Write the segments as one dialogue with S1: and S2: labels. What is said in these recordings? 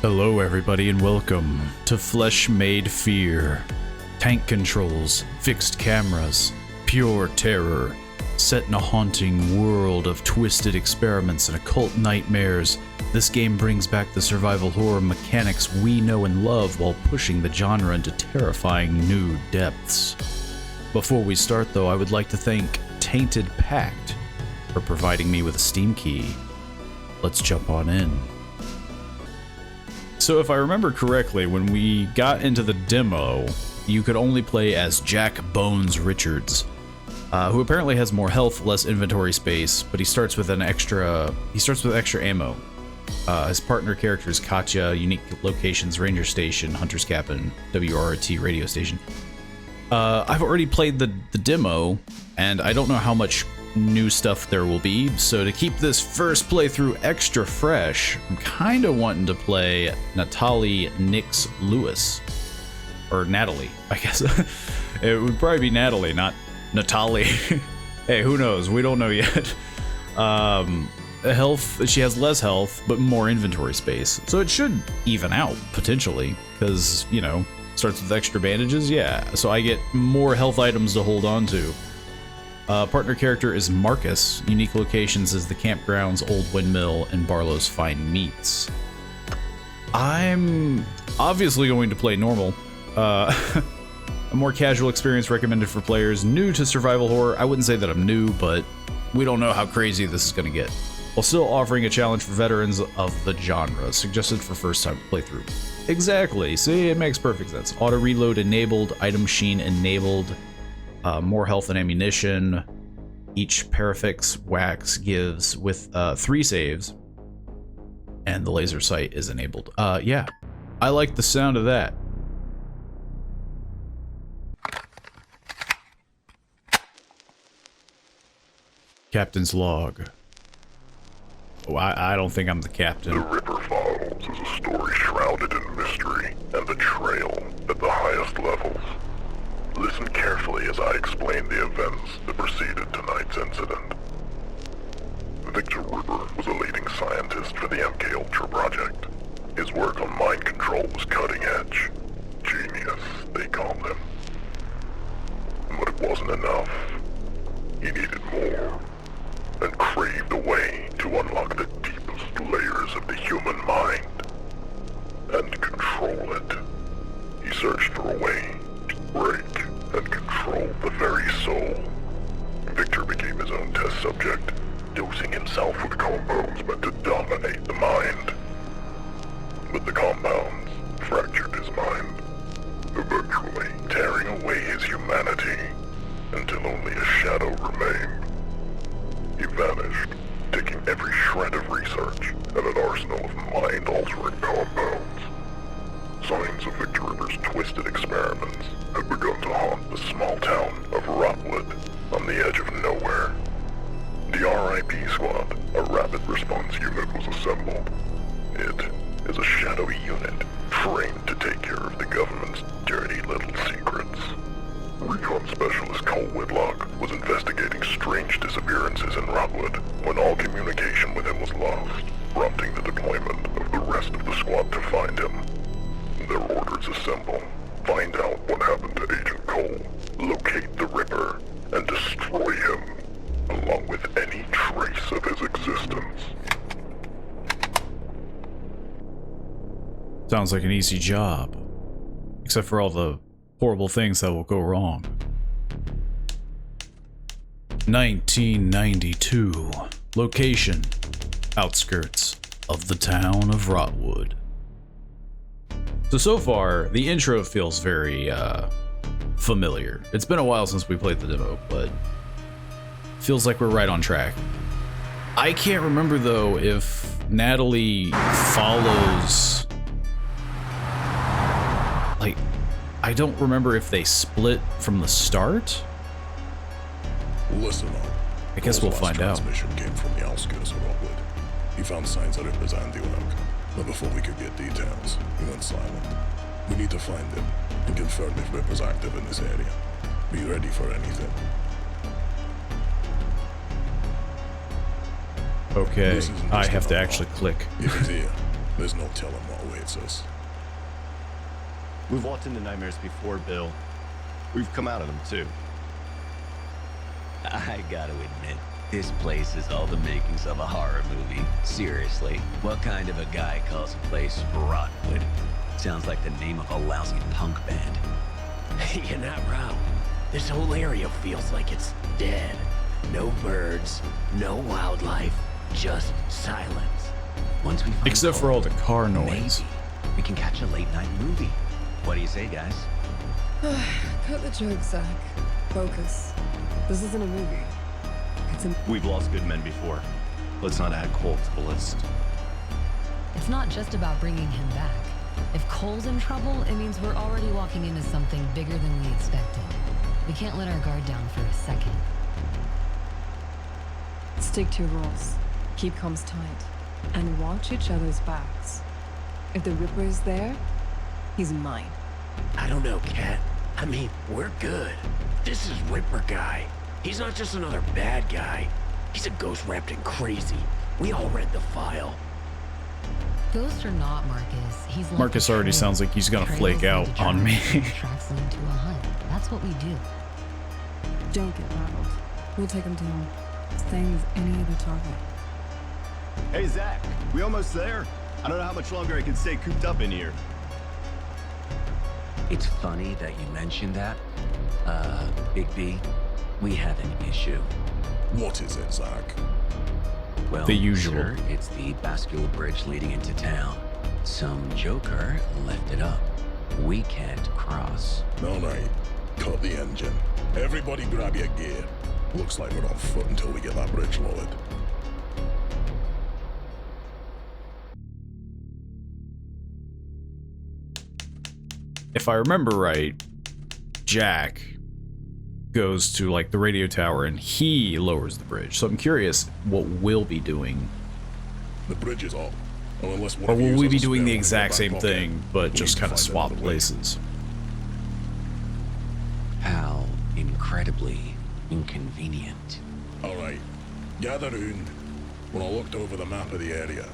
S1: Hello everybody and welcome to Flesh Made Fear. Tank controls, fixed cameras, pure terror, set in a haunting world of twisted experiments and occult nightmares. This game brings back the survival horror mechanics we know and love while pushing the genre into terrifying new depths. Before we start though, I would like to thank Tainted Pact for providing me with a Steam key. Let's jump on in. So if I remember correctly, when we got into the demo, you could only play as Jack Bones Richards, who apparently has more health, less inventory space, but he starts with extra ammo. His partner character is Katya, unique locations, Ranger Station, Hunter's Cabin, WRT radio station. I've already played the demo, and I don't know how much new stuff there will be, so to keep this first playthrough extra fresh, I'm kind of wanting to play Natalie Nix Lewis. Or Natalie, I guess. It would probably be Natalie, not Natalie. Hey, who knows? We don't know yet. Health, she has less health, but more inventory space. So it should even out, potentially, because, you know, starts with extra bandages, yeah. So I get more health items to hold on to. Partner character is Marcus. Unique locations is the campgrounds, Old Windmill, and Barlow's Fine Meats. I'm obviously going to play normal. A more casual experience recommended for players new to survival horror. I wouldn't say that I'm new, but we don't know how crazy this is going to get. While still offering a challenge for veterans of the genre, suggested for first-time playthrough. Exactly. See, it makes perfect sense. Auto reload enabled, item sheen enabled. More health and ammunition. Each parafix wax gives with 3 saves. And the laser sight is enabled. Yeah. I like the sound of that. Captain's log. Oh, I don't think I'm the captain.
S2: The Ripper Files is a story shrouded in mystery and betrayal at the highest levels. Listen carefully as I explain the events that preceded tonight's incident. Victor Ripper was a leading scientist for the MK Ultra project. His work on mind control was cutting edge. Genius, they called him. But it wasn't enough. He needed more, and craved a way to unlock the deepest layers of the human mind, and control it. He searched for a way to break and control the very soul. Victor became his own test subject, dosing himself with compounds meant to dominate the mind. But the compounds fractured his mind, eventually tearing away his humanity until only a shadow remained. He vanished, taking every shred of research and an arsenal of mind-altering compounds. Signs of Victor Ripper's twisted experiments had begun to haunt the small town of Rotwood on the edge of nowhere. The RIP squad, a rapid response unit, was assembled. It is a shadowy unit trained to take care of the government's dirty little secrets. Recon Specialist Cole Whitlock was investigating strange disappearances in Rotwood when all communication with him was lost, prompting the deployment of the rest of the squad to find him. Their orders assemble, find out what happened to Agent Cole, locate the Ripper, and destroy him, along with any trace of his existence.
S1: Sounds like an easy job. Except for all the horrible things that will go wrong. 1992. Location: outskirts of the town of Rotwood. So far, the intro feels very familiar. It's been a while since we played the demo, but feels like we're right on track. I can't remember though if Natalie follows, like, I don't remember if they split from the start.
S3: Listen up.
S1: I guess we'll find out.
S3: Transmission came from the outskirts of Rotwood. He found signs that represent the work, but before we could get details, he went silent. We need to find him and confirm if Ripper's active in this area. Be ready for anything.
S1: Okay, I have to actually click.
S3: If he's here, There's no telling what awaits us.
S4: We've walked into nightmares before, Bill. We've come out of them, too.
S5: I gotta admit, this place is all the makings of a horror movie. Seriously, what kind of a guy calls a place Rotwood? Sounds like the name of a lousy punk band.
S6: You're not wrong. This whole area feels like it's dead. No birds, no wildlife, just silence.
S5: Once we find
S1: Except for all the car noise.
S5: maybe we can catch a late night movie. What do you say, guys?
S7: Cut the joke, Zach. Focus. This isn't a movie. It's a...
S4: We've lost good men before. Let's not add Cole to the list.
S8: It's not just about bringing him back. If Cole's in trouble, it means we're already walking into something bigger than we expected. We can't let our guard down for a second.
S7: Stick to your roles. Keep comms tight. And watch each other's backs. If the Ripper is there, he's mine.
S6: I don't know, Kat. I mean, we're good. This is Ripper guy. He's not just another bad guy. He's a ghost wrapped in crazy. We all read the file.
S8: Ghost or not, Marcus, he's like
S1: Marcus
S8: a
S1: already
S8: trail.
S1: sounds like he's gonna
S8: Trails
S1: flake
S8: lead
S1: out
S8: to
S1: on me.
S8: tracks, tracks lead to a hunt. That's what we do.
S7: Don't get rattled. We'll take him down. Same as any other target.
S4: Hey, Zach, we almost there? I don't know how much longer I can stay cooped up in here.
S5: It's funny that you mentioned that. Big B, we have an issue.
S3: What is it, Zach?
S5: Well,
S1: The usual.
S5: sir, it's the bascule bridge leading into town. Some joker left it up. We can't cross.
S3: All right. Cut the engine. Everybody grab your gear. Looks like we're on foot until we get that bridge lowered.
S1: If I remember right, Jack goes to like the radio tower and he lowers the bridge. So I'm curious what we'll be doing.
S3: The bridge is up. Unless one
S1: Or
S3: of you
S1: will we
S3: has
S1: be
S3: a
S1: doing
S3: spare
S1: the
S3: one in
S1: exact
S3: your
S1: same
S3: back pocket.
S1: thing, but
S3: We
S1: just
S3: need to
S1: kind of
S3: find
S1: swap
S3: another way.
S1: places?
S5: How incredibly inconvenient.
S3: All right. Gather round. When I looked over the map of the area,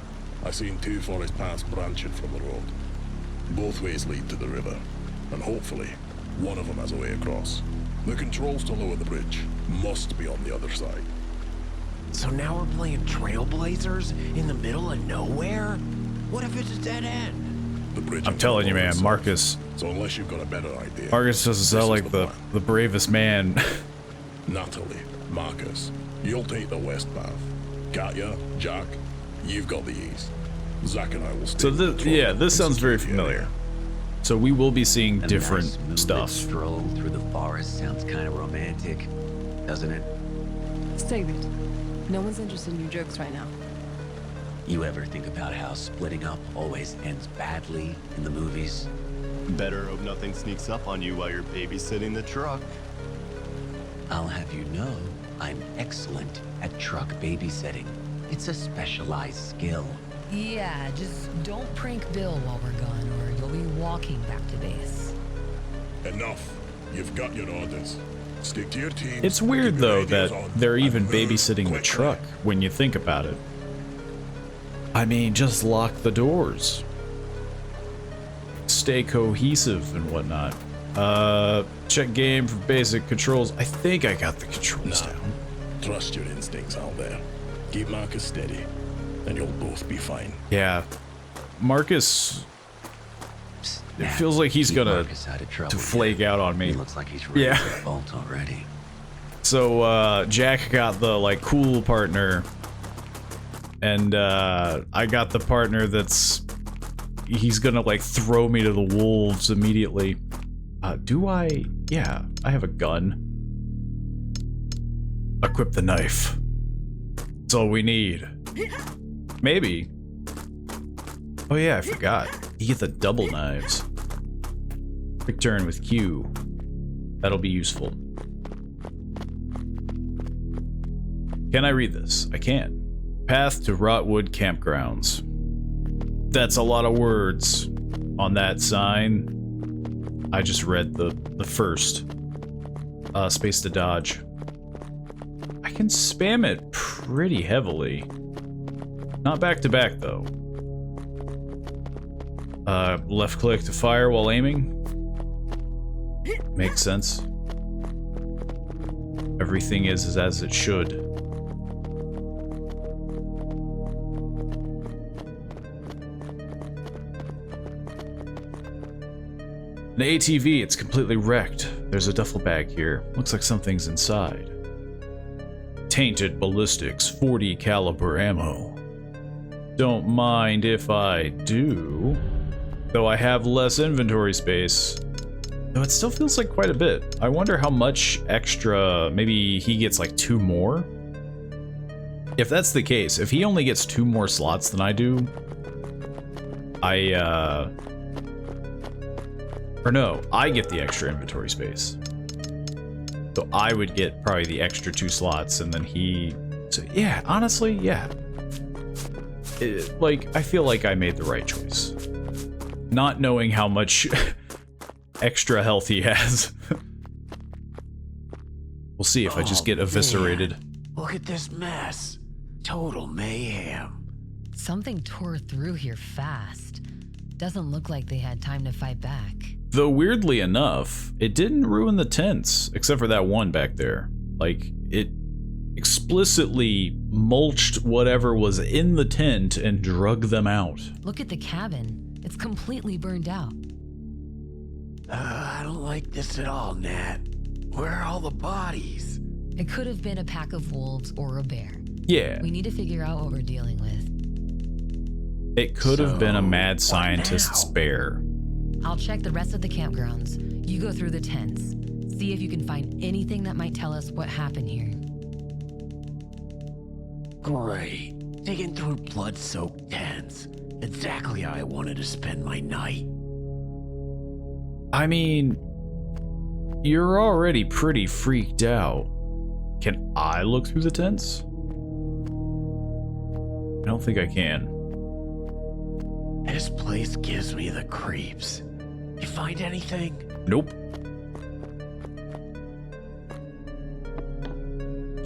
S3: I seen two forest paths branching from the road. Both ways lead to the river, and hopefully, one of them has a way across. The controls to lower the bridge must be on the other side.
S6: So now we're playing Trailblazers in the middle of nowhere? What if it's a dead end?
S3: The bridge.
S1: I'm telling you, man, Marcus.
S3: So unless you've got a better idea.
S1: Marcus doesn't sound
S3: this is
S1: like
S3: the
S1: the
S3: plan.
S1: bravest man.
S3: Natalie, Marcus, you'll take the west path. Katya, Jack, you've got the east. Zach and I will stay.
S1: So
S3: with the
S1: this,
S3: patrol
S1: yeah, this
S3: and
S1: sounds very
S3: secure the
S1: familiar.
S3: area.
S1: So we will be seeing
S5: A
S1: different
S5: nice moonlit
S1: stuff.
S5: stroll through the forest sounds kind of romantic, doesn't it?
S7: Save it. No one's interested in your jokes right now.
S5: You ever think about how splitting up always ends badly in the movies?
S4: Better hope nothing sneaks up on you while you're babysitting the truck.
S5: I'll have you know, I'm excellent at truck babysitting. It's a specialized skill.
S8: Yeah, just don't prank Bill while we're gone, or you'll be walking back to base.
S3: Enough. You've got your orders. Stick to your team.
S1: It's weird
S3: Keep your
S1: though
S3: ideas
S1: that
S3: on,
S1: they're
S3: and
S1: even
S3: move
S1: babysitting the
S3: quickly.
S1: truck when you think about it. I mean, just lock the doors. Stay cohesive and whatnot. Check game for basic controls. I think I got the controls
S3: Nah.
S1: down.
S3: Trust your instincts out there. Keep Marcus steady, and you'll both be fine.
S1: Yeah. Marcus, it
S5: Nah,
S1: feels like he's
S5: keep
S1: gonna
S5: Marcus out of trouble
S1: to
S5: here.
S1: flake out on
S5: He
S1: me.
S5: looks like he's ready
S1: Yeah.
S5: to bolt already.
S1: So Jack got the like cool partner, and I got the partner that's he's gonna like throw me to the wolves immediately. Do I? Yeah, I have a gun. Equip the knife. That's all we need. Maybe. Oh yeah, I forgot. You get the double knives. Quick turn with Q. That'll be useful. Can I read this? I can. Path to Rotwood Campgrounds. That's a lot of words on that sign. I just read the first. Space to dodge. I can spam it pretty heavily. Not back to back though. Left click to fire while aiming. Makes sense. Everything is as it should. An ATV, it's completely wrecked. There's a duffel bag here. Looks like something's inside. Tainted ballistics, 40 caliber ammo. Don't mind if I do. Though I have less inventory space. Though it still feels like quite a bit. I wonder how much extra, maybe he gets like 2 more? If that's the case, if he only gets 2 more slots than I do, or no, I get the extra inventory space. So I would get probably the extra 2 slots, and then he... So yeah, honestly, yeah. Like, I feel like I made the right choice. Not knowing how much extra health he has. We'll see if I just get eviscerated.
S6: Man. Look at this mess. Total mayhem.
S8: Something tore through here fast. Doesn't look like they had time to fight back.
S1: Though weirdly enough, it didn't ruin the tents, except for that one back there. Like, it explicitly mulched whatever was in the tent and drug them out.
S8: Look at the cabin. It's completely burned out.
S6: I don't like this at all, Nat. Where are all the bodies?
S8: It could have been a pack of wolves or a bear.
S1: Yeah.
S8: We need to figure out what we're dealing with.
S1: It could have been a mad scientist's bear.
S8: I'll check the rest of the campgrounds. You go through the tents. See if you can find anything that might tell us what happened here.
S6: Great. Digging through blood-soaked tents. Exactly how I wanted to spend my night.
S1: I mean, you're already pretty freaked out. Can I look through the tents? I don't think I can.
S6: This place gives me the creeps. You find anything?
S1: Nope.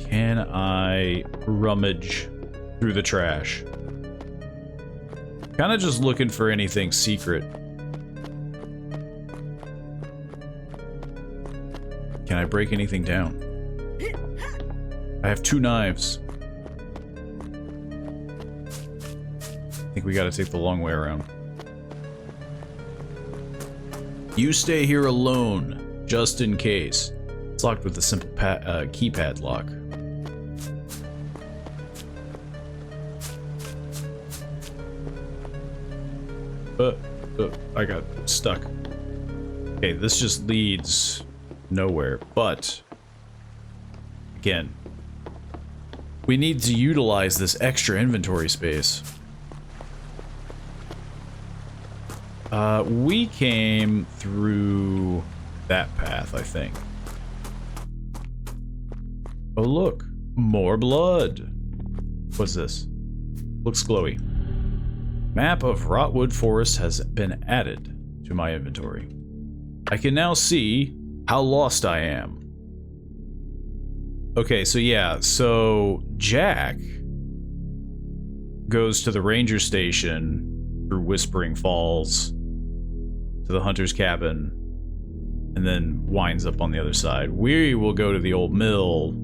S1: Can I rummage through the trash? Kind of just looking for anything secret. Can I break anything down? I have 2 knives. I think we gotta take the long way around. You stay here alone, just in case. It's locked with a simple keypad lock. I got stuck. Okay, this just leads nowhere, but again, we need to utilize this extra inventory space. We came through that path, I think. Oh, look, more blood. What's this? Looks glowy. Map of Rotwood Forest has been added to my inventory. I can now see how lost I am. Okay, so yeah, so Jack goes to the ranger station through Whispering Falls to the hunter's cabin and then winds up on the other side. We will go to the old mill.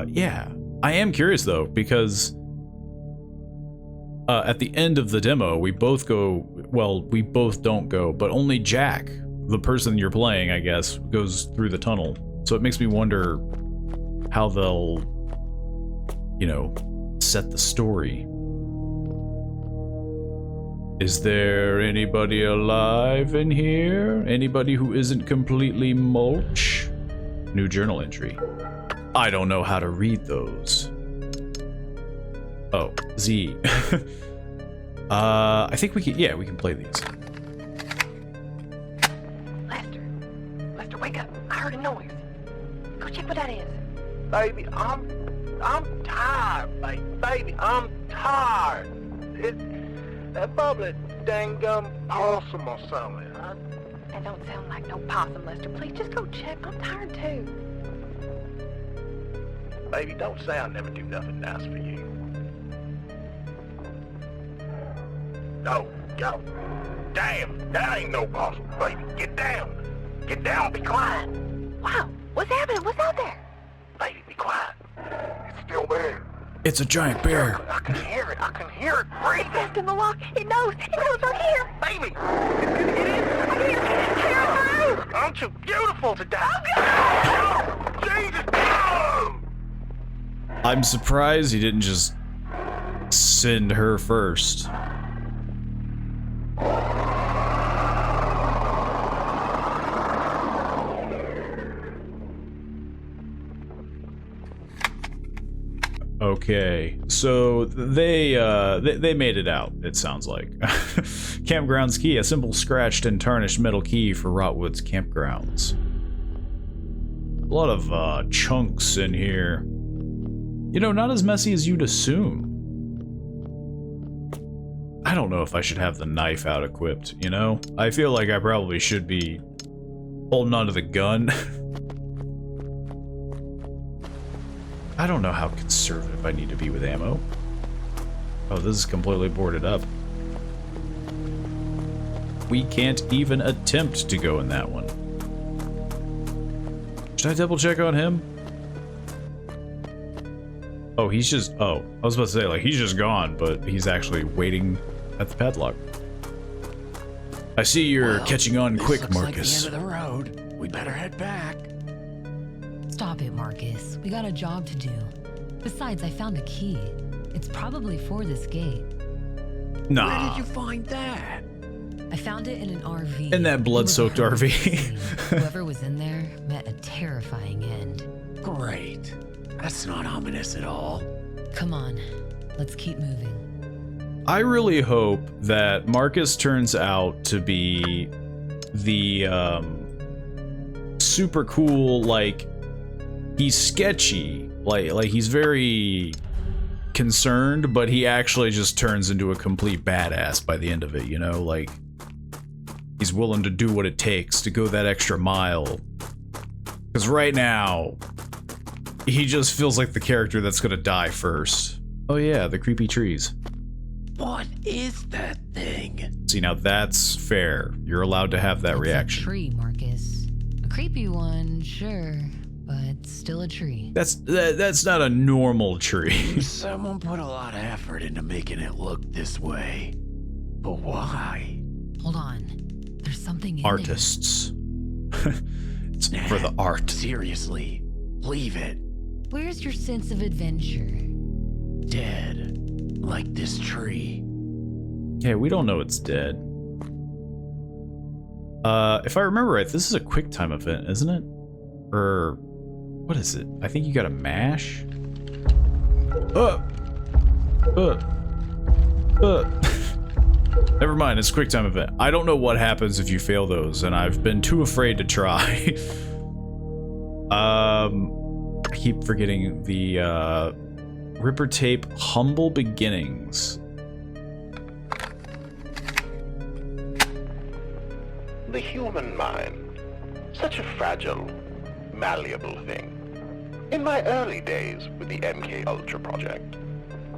S1: Yeah, I am curious though, because at the end of the demo, we both go, well, we both don't go, but only Jack, the person you're playing, I guess, goes through the tunnel. So it makes me wonder how they'll, you know, set the story. Is there anybody alive in here? Anybody who isn't completely mulch? New journal entry. I don't know how to read those. Oh, Z. I think we can, yeah, we can play these.
S9: Lester, wake up. I heard a noise. Go check what that is.
S10: Baby, I'm tired, baby, I'm tired. It's that bubbly dang gum possum or something.
S9: That don't sound like no possum, Lester. Please just go check. I'm tired too.
S10: Baby, don't say I never do nothing nice for you. No, go. Damn, that ain't no puzzle, baby. Get down. Get down, be quiet.
S9: Wow, what's happening? What's out there?
S10: Baby, be quiet. It's still there.
S1: It's a giant bear.
S10: I can hear it. I can hear it breathing.
S9: It's in the lock. It knows right here.
S10: Baby, it's gonna get in.
S9: I can hear it move.
S10: Aren't you beautiful today? Oh, Jesus! No!
S1: I'm surprised he didn't just send her first. Okay, so they made it out, it sounds like. Campgrounds key, a simple scratched and tarnished metal key for Rotwood's campgrounds. A lot of chunks in here. You know, not as messy as you'd assume. I don't know if I should have the knife out equipped, you know? I feel like I probably should be holding onto the gun. I don't know how conservative I need to be with ammo. Oh, this is completely boarded up. We can't even attempt to go in that one. Should I double check on him? Oh, he's just... Oh, I was about to say, like, he's just gone, but he's actually waiting at the padlock. I see you're catching on quick, Marcus.
S6: Like the end of the road. We better head back.
S8: Stop it, Marcus. We got a job to do. Besides, I found a key. It's probably for this gate.
S1: Nah.
S6: Where did you find that?
S8: I found it in an RV.
S1: In that blood-soaked RV.
S8: Whoever was in there met a terrifying end.
S6: Great. That's not ominous at all.
S8: Come on, let's keep moving.
S1: I really hope that Marcus turns out to be the super cool, like, he's sketchy, like he's very concerned, but he actually just turns into a complete badass by the end of it, you know? Like, he's willing to do what it takes to go that extra mile. Because right now, he just feels like the character that's gonna die first. Oh yeah, the creepy trees.
S6: What is that thing?
S1: See, now that's fair. You're allowed to have that
S8: It's
S1: reaction.
S8: A tree, Marcus. A creepy one, sure, but still a tree.
S1: That's not a normal tree.
S6: Someone put a lot of effort into making it look this way. But why?
S8: Hold on. There's something in
S1: Artists. It's for the art.
S6: Seriously, leave it.
S8: there. Where's your sense of adventure?
S6: Dead. Like this tree.
S1: Yeah, we don't know it's dead. If I remember right, this is a quick time event, isn't it? Or what is it? I think you gotta mash. Never mind, it's a quick time event. I don't know what happens if you fail those, and I've been too afraid to try. I keep forgetting the Ripper Tape Humble Beginnings.
S10: The human mind, such a fragile, malleable thing. In my early days with the MK Ultra project,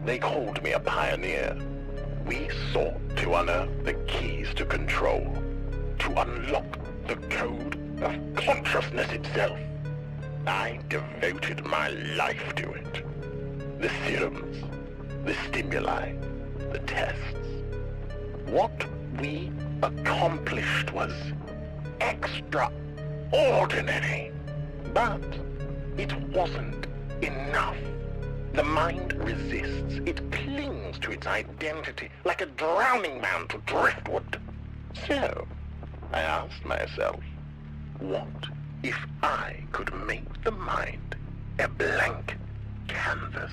S10: they called me a pioneer. We sought to unearth the keys to control, to unlock the code of consciousness itself. I devoted my life to it. The serums, the stimuli, the tests. What we accomplished was extraordinary. But it wasn't enough. The mind resists. It clings to its identity like a drowning man to driftwood. So, I asked myself, what if I could make the mind a blank canvas,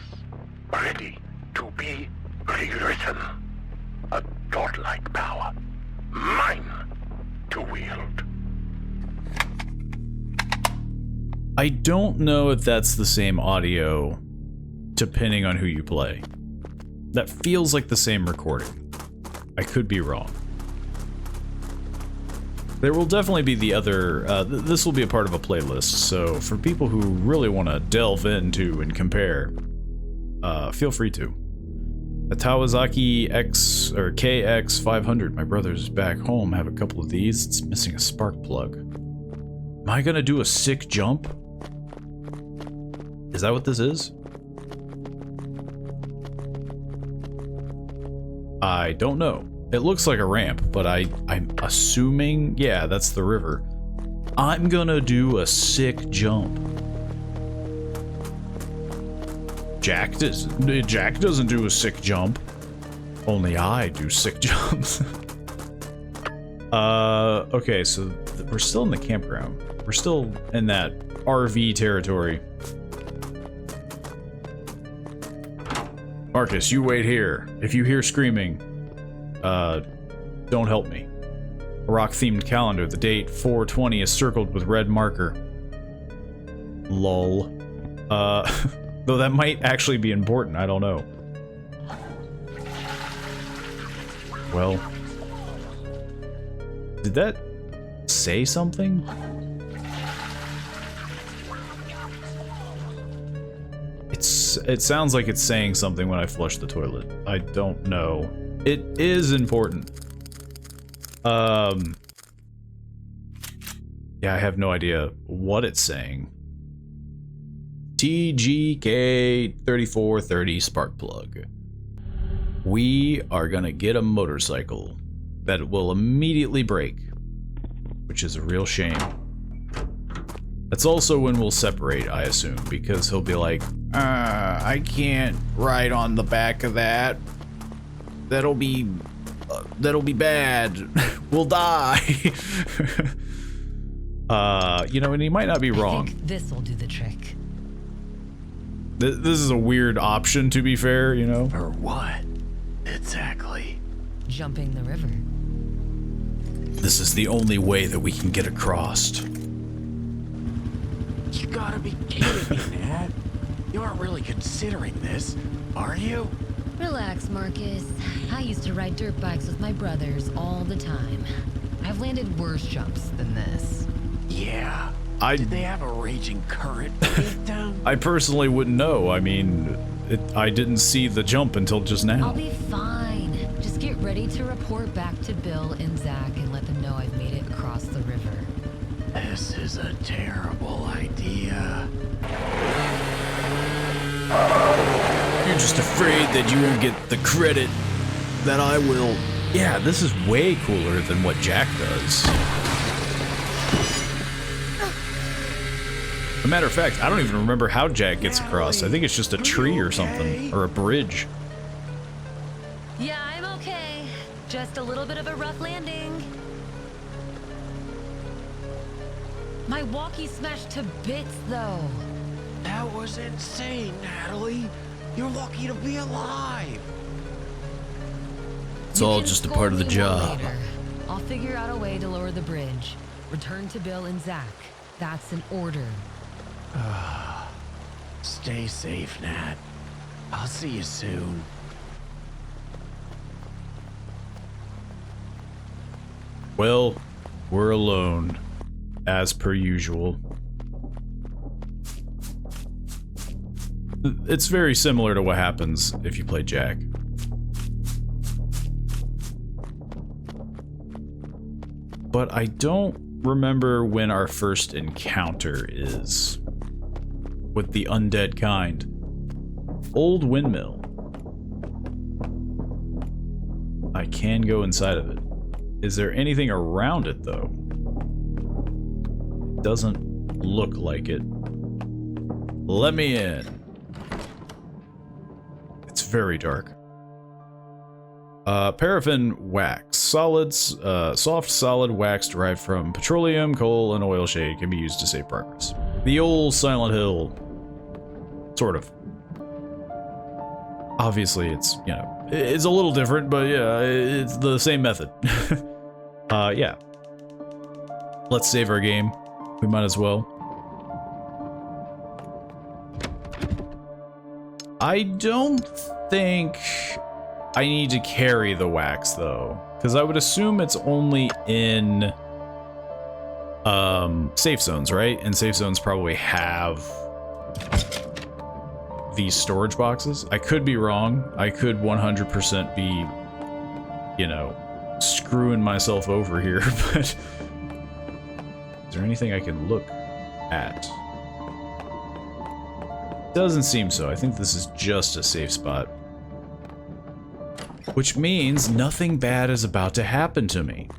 S10: ready to be rewritten? A godlike power, mine to wield.
S1: I don't know if that's the same audio, depending on who you play. That feels like the same recording. I could be wrong. There will definitely be the other, this will be a part of a playlist, so for people who really want to delve into and compare, feel free to. A Kawasaki X or KX 500. My brother's back home. Have a couple of these. It's missing a spark plug. Am I gonna do a sick jump? Is that what this is? I don't know. It looks like a ramp, but I'm assuming, yeah, that's the river. I'm gonna do a sick jump. Jack doesn't do a sick jump. Only I do sick jumps. Okay, so we're still in the campground. We're still in that RV territory. Marcus, you wait here. If you hear screaming, don't help me. A rock-themed calendar. The date 4/20 is circled with red marker. Lol. Though that might actually be important, I don't know. Well, did that say something? It sounds like it's saying something when I flush the toilet. I don't know. It is important. Yeah, I have no idea what it's saying. TGK 3430 spark plug. We are gonna get a motorcycle that will immediately break, which is a real shame. That's also when we'll separate, I assume, because he'll be like, I can't ride on the back of that. That'll be bad. We'll die. You know, and he might not be wrong.
S8: I think this will do the trick.
S1: This is a weird option, to be fair, you know?
S6: For what? Exactly.
S8: Jumping the river.
S1: This is the only way that we can get across.
S6: You gotta be kidding me, Nat. You aren't really considering this, are you?
S8: Relax, Marcus. I used to ride dirt bikes with my brothers all the time. I've landed worse jumps than this.
S6: Yeah. Did they have a raging current deep down?
S1: I personally wouldn't know. I mean, I didn't see the jump until just now.
S8: I'll be fine. Just get ready to report back to Bill and Zach and let them know I've made it across the river.
S6: This is a terrible idea.
S1: You're just afraid that you won't get the credit that I will. Yeah, this is way cooler than what Jack does. As a matter of fact, I don't even remember how Jack gets across. I think it's just a tree or something, or a bridge.
S8: Yeah, I'm okay. Just a little bit of a rough landing. My walkie smashed to bits, though.
S6: That was insane, Natalie. You're lucky to be alive.
S1: It's all just a part of the job.
S8: Later. I'll figure out a way to lower the bridge. Return to Bill and Zach. That's an order.
S6: Stay safe, Nat. I'll see you soon.
S1: Well, we're alone, as per usual. It's very similar to what happens if you play Jack. But I don't remember when our first encounter is with the undead kind. Old windmill. I can go inside of it. Is there anything around it, though? It doesn't look like it. Let me in. It's very dark. Paraffin wax. Solids, soft solid wax derived from petroleum, coal, and oil shade can be used to save progress. The old Silent Hill. Sort of. Obviously, it's, you know, it's a little different, but yeah, it's the same method. Yeah. Let's save our game. We might as well. I don't think I need to carry the wax, though, because I would assume it's only in safe zones, right? And safe zones probably have these storage boxes. I could be wrong. I could 100% be, you know, screwing myself over here, but is there anything I can look at? Doesn't seem so. I think this is just a safe spot. Which means nothing bad is about to happen to me.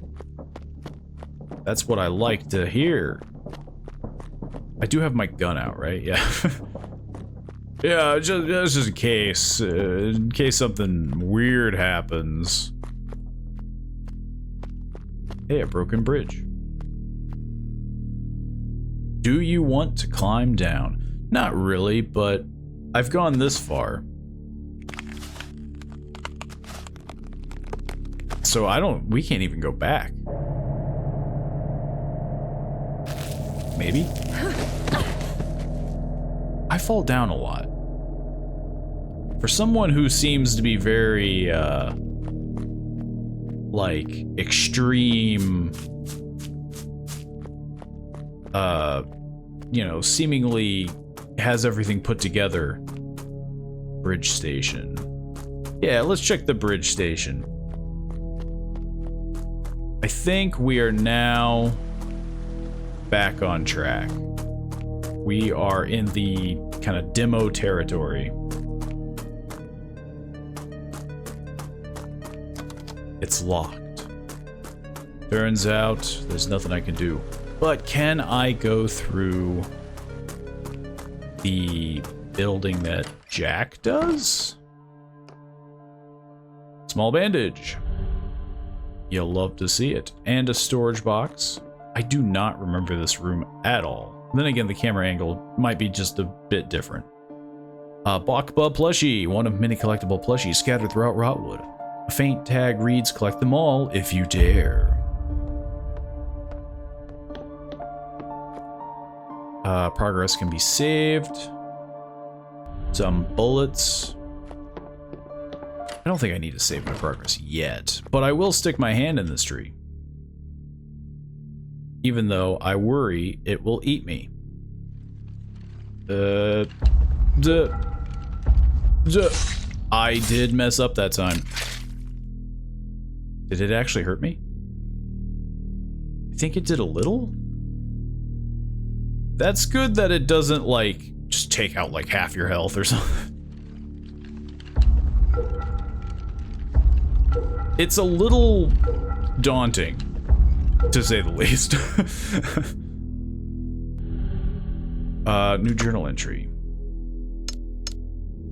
S1: That's what I like to hear. I do have my gun out, right? Yeah. Yeah, just in case something weird happens. Hey, a broken bridge. Do you want to climb down? Not really, but I've gone this far. So we can't even go back. Maybe? I fall down a lot. For someone who seems to be very, like, extreme, you know, seemingly has everything put together. Bridge station. Yeah, let's check the bridge station. I think we are now back on track. We are in the kind of demo territory. It's locked. Turns out there's nothing I can do. But can I go through the building that Jack does? Small bandage. You'll love to see it. And a storage box. I do not remember this room at all. Then again, the camera angle might be just a bit different. Bakba plushie, one of many collectible plushies scattered throughout Rotwood. A faint tag reads, collect them all if you dare. Progress can be saved. Some bullets. I don't think I need to save my progress yet, but I will stick my hand in this tree. Even though I worry it will eat me. I did mess up that time. Did it actually hurt me? I think it did a little. That's good that it doesn't, like, just take out, like, half your health or something. It's a little daunting, to say the least. New journal entry.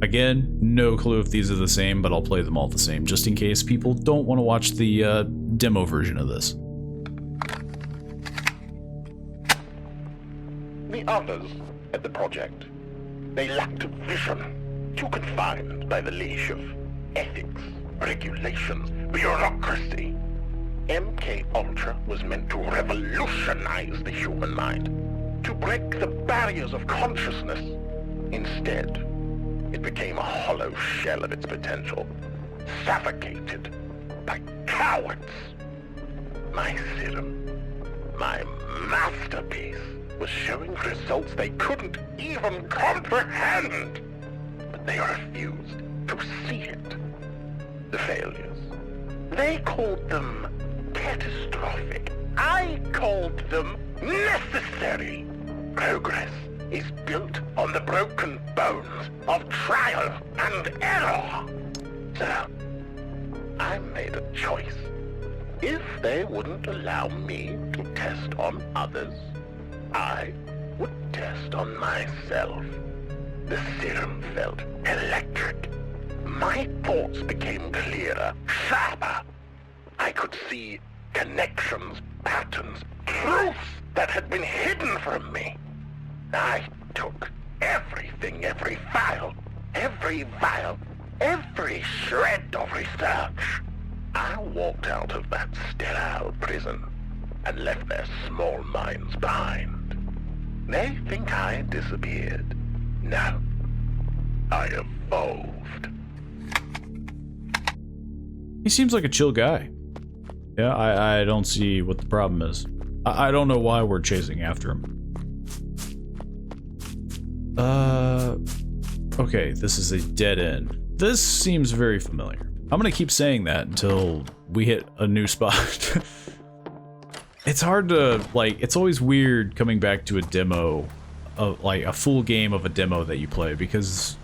S1: Again, no clue if these are the same, but I'll play them all the same, just in case people don't want to watch the demo version of this.
S10: The others at the project, they lacked a vision, too confined by the leash of ethics, regulations, bureaucracy. MK Ultra was meant to revolutionize the human mind, to break the barriers of consciousness. Instead, it became a hollow shell of its potential, suffocated by cowards. My serum, my masterpiece, was showing results they couldn't even comprehend. But they refused to see it. The failures. They called them catastrophic. I called them necessary. Progress is built on the broken bones of trial and error. So, I made a choice. If they wouldn't allow me to test on others, I would test on myself. The serum felt electric. My thoughts became clearer, sharper. I could see connections, patterns, truths that had been hidden from me. I took everything, every file, every vial, every shred of research. I walked out of that sterile prison and left their small minds behind. They think I disappeared. No, I evolved.
S1: He seems like a chill guy. Yeah, I don't see what the problem is. I don't know why we're chasing after him. Okay, this is a dead end. This seems very familiar. I'm gonna keep saying that until we hit a new spot. It's hard to, like, it's always weird coming back to a demo, like a full game of a demo that you play, because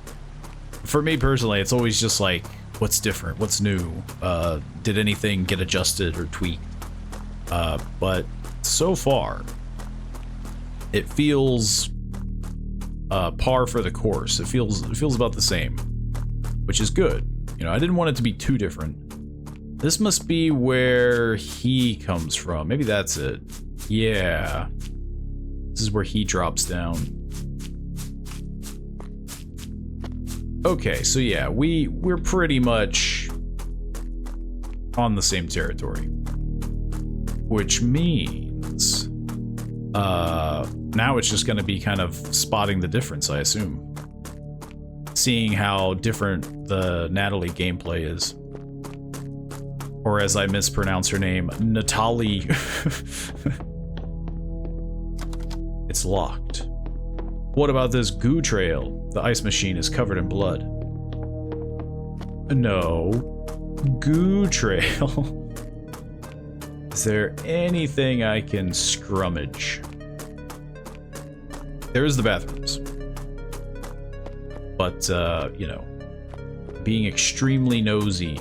S1: for me personally, it's always just like, what's different? What's new? Did anything get adjusted or tweaked? But so far, it feels par for the course. It feels about the same, which is good. You know, I didn't want it to be too different. This must be where he comes from. Maybe that's it. Yeah. This is where he drops down. Okay, so yeah, we're pretty much on the same territory. Which means now it's just gonna be kind of spotting the difference, I assume. Seeing how different the Natalie gameplay is. Or as I mispronounce her name, Natalie. It's locked. What about this goo trail? The ice machine is covered in blood. No. Goo trail. Is there anything I can scrummage? There's the bathrooms. But, you know, being extremely nosy.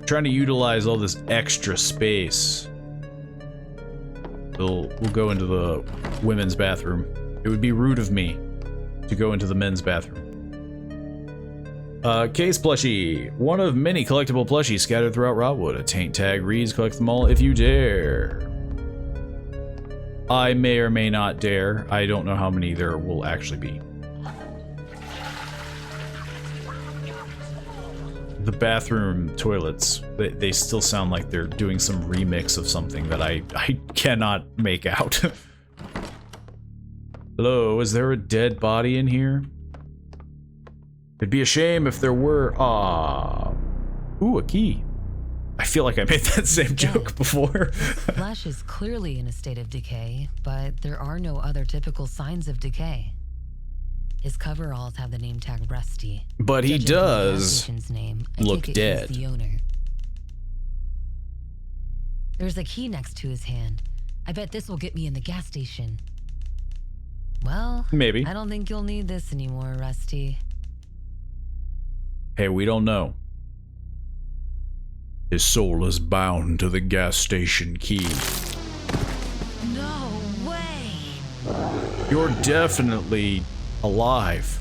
S1: Trying to utilize all this extra space. We'll go into the women's bathroom. It would be rude of me to go into the men's bathroom. Case plushie. One of many collectible plushies scattered throughout Rotwood. A taint tag reads, collect them all if you dare. I may or may not dare. I don't know how many there will actually be. The bathroom toilets, they still sound like they're doing some remix of something that I cannot make out. Hello, is there a dead body in here? It'd be a shame if there were. Ooh, a key. I feel like I made that same joke before.
S8: Flesh is clearly in a state of decay, but there are no other typical signs of decay. His coveralls have the name tag Rusty.
S1: But he
S8: Judging from the gas
S1: does
S8: station's name, I
S1: look
S8: take it he's
S1: dead.
S8: the owner. There's a key next to his hand. I bet this will get me in the gas station. Well,
S1: Maybe.
S8: I don't think you'll need this anymore, Rusty.
S1: Hey, we don't know. His soul is bound to the gas station key.
S8: No way!
S1: You're definitely alive.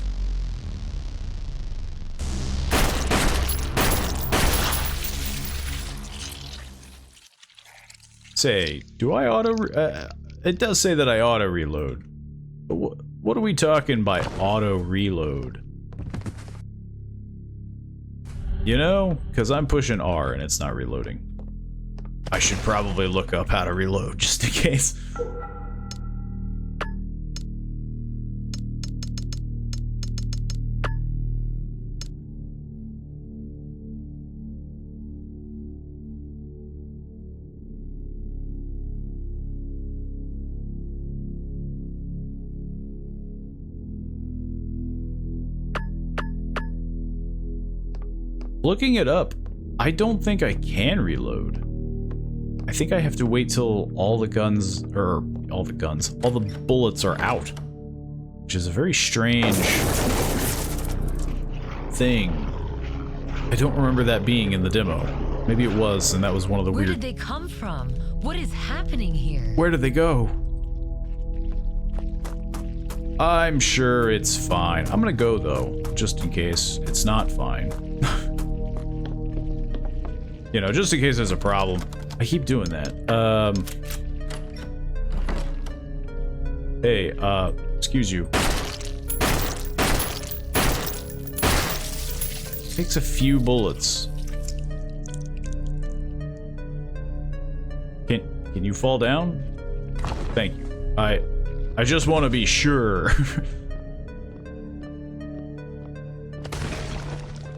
S1: Say, do I auto... it does say that I auto reload. But what are we talking by auto reload? You know, because I'm pushing R and it's not reloading. I should probably look up how to reload just in case. Looking it up, I don't think I can reload. I think I have to wait till all the bullets are out. Which is a very strange thing. I don't remember that being in the demo. Maybe it was, and that was one of the
S8: Where
S1: weird...
S8: did they come from? What is happening here?
S1: Where did they go? I'm sure it's fine. I'm gonna go, though, just in case it's not fine. You know, just in case there's a problem. I keep doing that. Hey, excuse you. Takes a few bullets. Can you fall down? Thank you. I just want to be sure.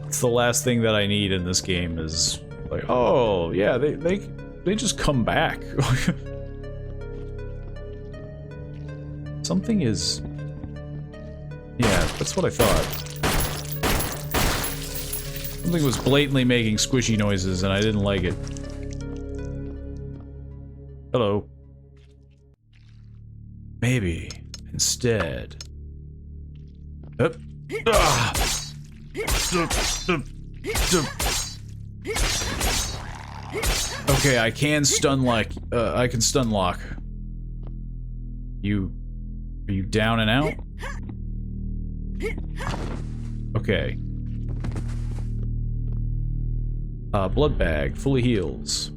S1: It's the last thing that I need in this game is like, oh yeah, they just come back. Something is Yeah, that's what I thought. Something was blatantly making squishy noises and I didn't like it. Hello. Maybe instead. Up. Ah. Okay, I can stun lock. I can stun lock. Are you down and out? Okay. Blood bag, fully heals.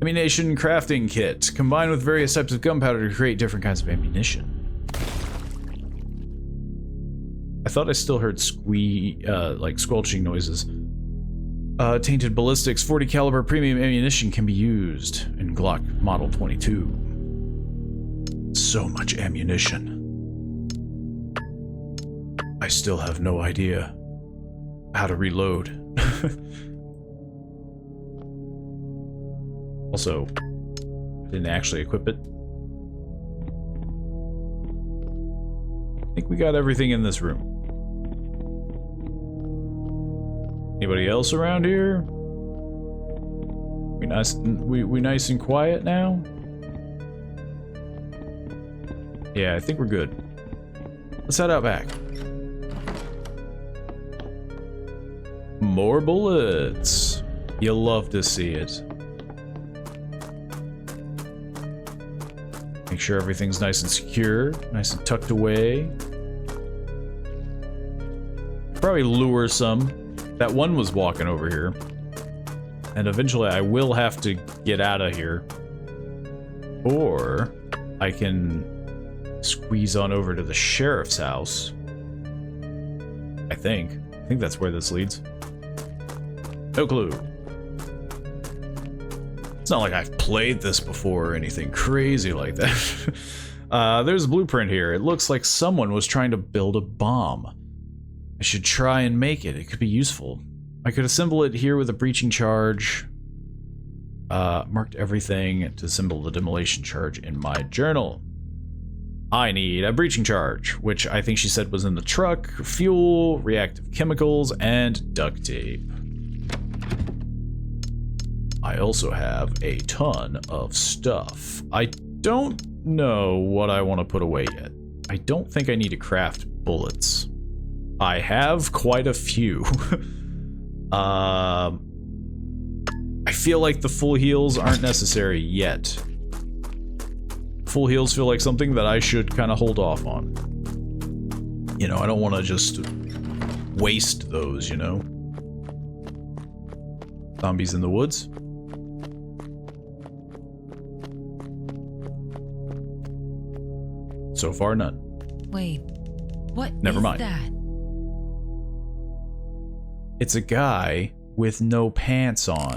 S1: Ammunition crafting kit, combined with various types of gunpowder to create different kinds of ammunition. I thought I still heard like squelching noises. Tainted ballistics, 40 caliber premium ammunition can be used in Glock Model 22. So much ammunition. I still have no idea how to reload. Also, I didn't actually equip it. I think we got everything in this room. Anybody else around here? We nice and quiet now? Yeah, I think we're good. Let's head out back. More bullets. You'll love to see it. Make sure everything's nice and secure, nice and tucked away. Probably lure some. That one was walking over here. And eventually I will have to get out of here. Or I can squeeze on over to the sheriff's house. I think that's where this leads. No clue. It's not like I've played this before or anything crazy like that. There's a blueprint here. It looks like someone was trying to build a bomb. I should try and make it. It could be useful. I could assemble it here with a breaching charge. Marked everything to assemble the demolition charge in my journal. I need a breaching charge, which I think she said was in the truck, fuel, reactive chemicals, and duct tape. I also have a ton of stuff. I don't know what I want to put away yet. I don't think I need to craft bullets. I have quite a few. I feel like the full heals aren't necessary yet. Full heals feel like something that I should kind of hold off on. You know, I don't want to just waste those, you know? Zombies in the woods. So far, none.
S8: Wait, what
S1: Never
S8: is
S1: mind.
S8: that?
S1: It's a guy with no pants on.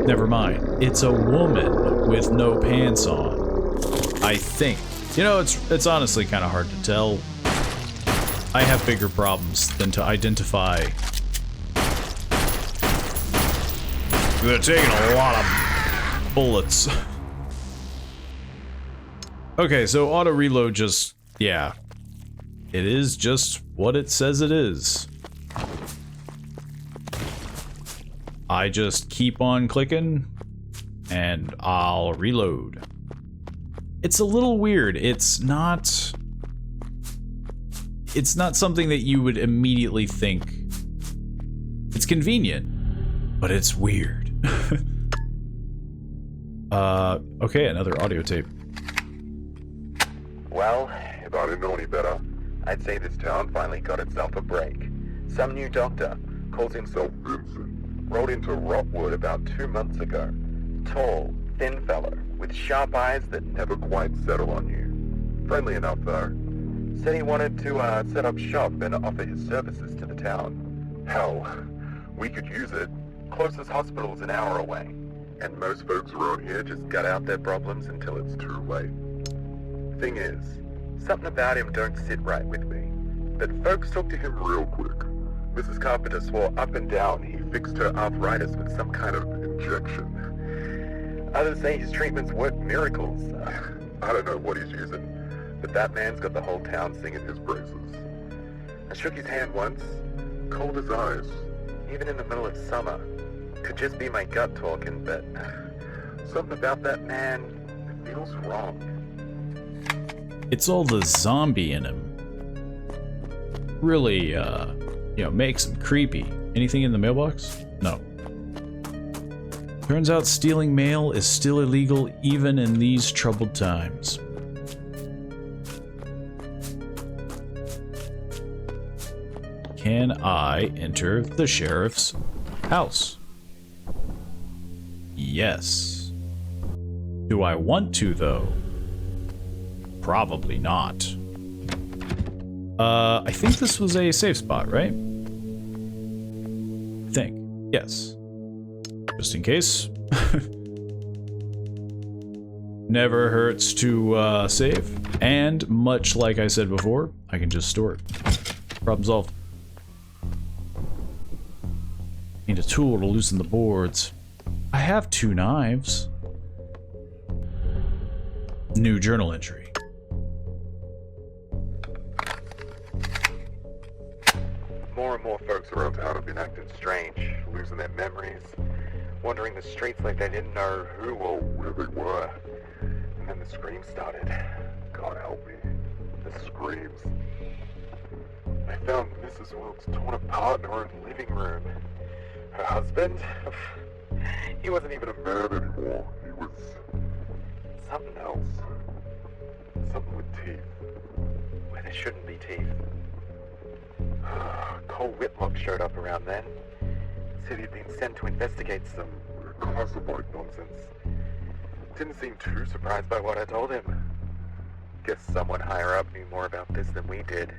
S1: Never mind. It's a woman with no pants on. I think. You know, it's honestly kind of hard to tell. I have bigger problems than to identify. They're taking a lot of bullets. Okay, so auto reload just, yeah. It is just what it says it is. I just keep on clicking and I'll reload. It's a little weird. It's not something that you would immediately think. It's convenient, but it's weird. Okay, another audio tape.
S2: Well, if I didn't know any better, I'd say this town finally got itself a break. Some new doctor, calls himself Vincent, rode into Rotwood about 2 months ago. Tall, thin fellow, with sharp eyes that never quite settle on you. Friendly enough, though. Said he wanted to set up shop and offer his services to the town. Hell, we could use it. Closest hospital's an hour away. And most folks around here just gut out their problems until it's too late. Thing is, something about him don't sit right with me. But folks talk to him real quick. Mrs. Carpenter swore up and down he fixed her arthritis with some kind of injection. Others say his treatments work miracles. I don't know what he's using, but that man's got the whole town singing his praises. I shook his hand once, cold as ice, even in the middle of summer. Could just be my gut talking, but something about that man, it feels wrong.
S1: It's all the zombie in him. Really, makes him creepy. Anything in the mailbox? No. Turns out stealing mail is still illegal even in these troubled times. Can I enter the sheriff's house? Yes. Do I want to, though? Probably not. I think this was a safe spot, right? I think. Yes. Just in case. Never hurts to save. And much like I said before, I can just store it. Problem solved. Need a tool to loosen the boards. I have 2 knives. New journal entry.
S2: More and more folks around town have been acting strange, losing their memories, wandering the streets like they didn't know who or where they were. And then the screams started. God help me. The screams. I found Mrs. Wilkes torn apart in her own living room. Her husband? He wasn't even a man anymore. He was something else. Something with teeth. Where there shouldn't be teeth. Cole Whitlock showed up around then. Said he'd been sent to investigate some classified nonsense. Didn't seem too surprised by what I told him. Guess someone higher up knew more about this than we did.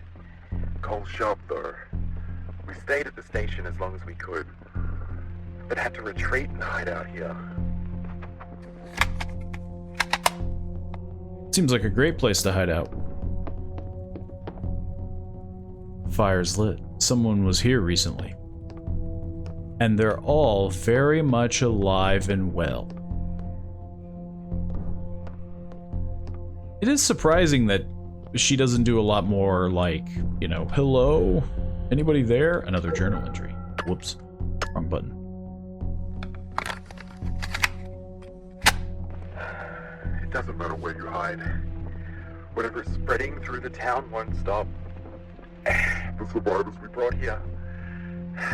S2: Cole's sharp, though. We stayed at the station as long as we could, but had to retreat and hide out here.
S1: Seems like a great place to hide out. Fire's lit. Someone was here recently. And they're all very much alive and well. It is surprising that she doesn't do a lot more like, hello? Anybody there? Another journal entry. Whoops. Wrong button.
S2: It doesn't matter where you hide. Whatever's spreading through the town won't stop. The survivors we brought here,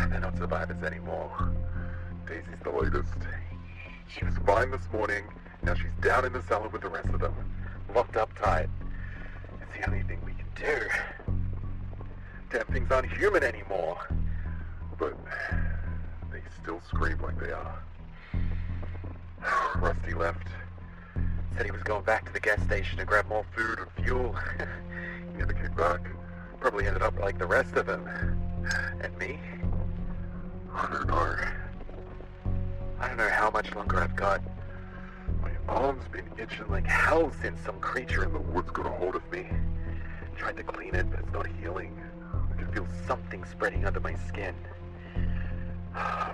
S2: they're not survivors anymore. Daisy's the latest. She was fine this morning, now she's down in the cellar with the rest of them, locked up tight. It's the only thing we can do. Damn things aren't human anymore. But they still scream like they are. Rusty left. Said he was going back to the gas station to grab more food and fuel. He never came back. Probably ended up like the rest of them. And me? I don't know. I don't know how much longer I've got. My arm's been itching like hell since some creature in the woods got a hold of me. Tried to clean it, but it's not healing. I can feel something spreading under my skin.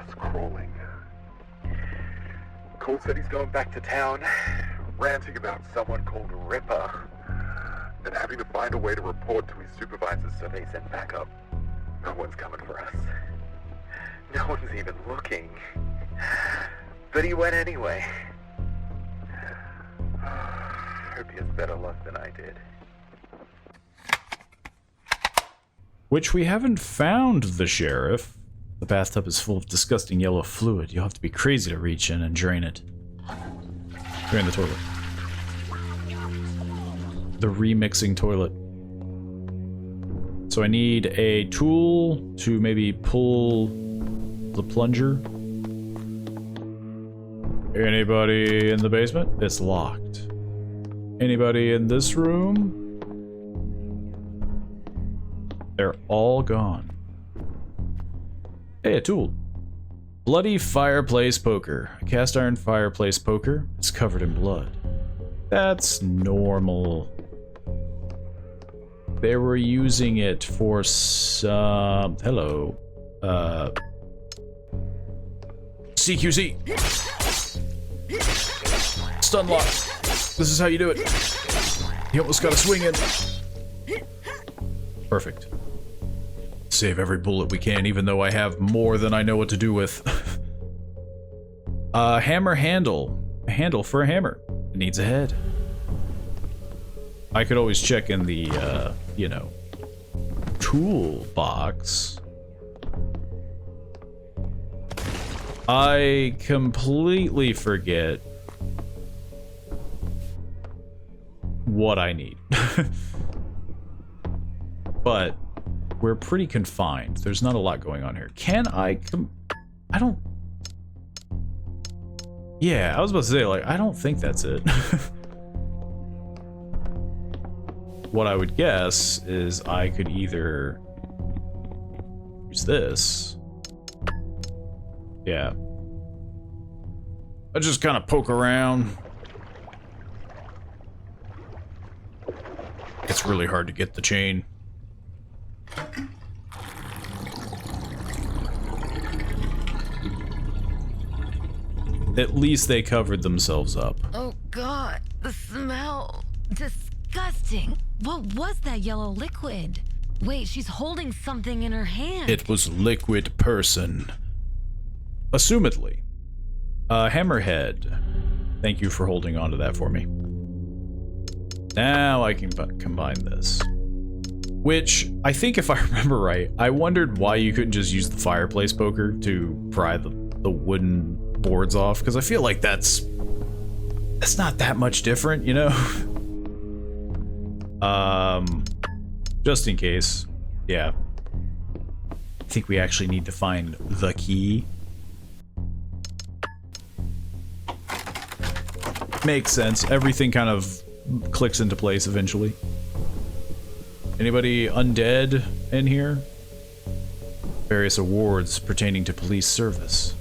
S2: It's crawling. Cole said he's going back to town, ranting about someone called Ripper, and having to find a way to report to his supervisors so they send backup. No one's coming for us. No one's even looking. But he went anyway. Hope he has better luck than I did.
S1: Which we haven't found the sheriff. The bathtub is full of disgusting yellow fluid. You'll have to be crazy to reach in and drain it. Drain the toilet. The remixing toilet. So I need a tool to maybe pull the plunger. Anybody in the basement? It's locked. Anybody in this room? They're all gone. Hey, a tool. Bloody fireplace poker. A cast iron fireplace poker. It's covered in blood. That's normal. They were using it for some... Hello. CQC. Stun lock. This is how you do it. He almost got a swing in. Perfect. Save every bullet we can, even though I have more than I know what to do with. Hammer handle. A handle for a hammer. It needs a head. I could always check in the, you know, toolbox. I completely forget what I need. But we're pretty confined. There's not a lot going on here. Can I don't... Yeah, I was about to say, like, I don't think that's it. What I would guess is I could either use this. Yeah. I just kind of poke around. It's really hard to get the chain. At least they covered themselves up.
S8: Oh god, the smell. Disgusting. What was that yellow liquid? Wait, she's holding something in her hand.
S1: It was liquid person. Assumedly. Hammerhead. Thank you for holding on to that for me. Now I can combine this. Which, I think if I remember right, I wondered why you couldn't just use the fireplace poker to pry the wooden boards off, because I feel like that's not that much different, you know? Just in case. Yeah. I think we actually need to find the key. Makes sense. Everything kind of clicks into place eventually. Anybody undead in here? Various awards pertaining to police service.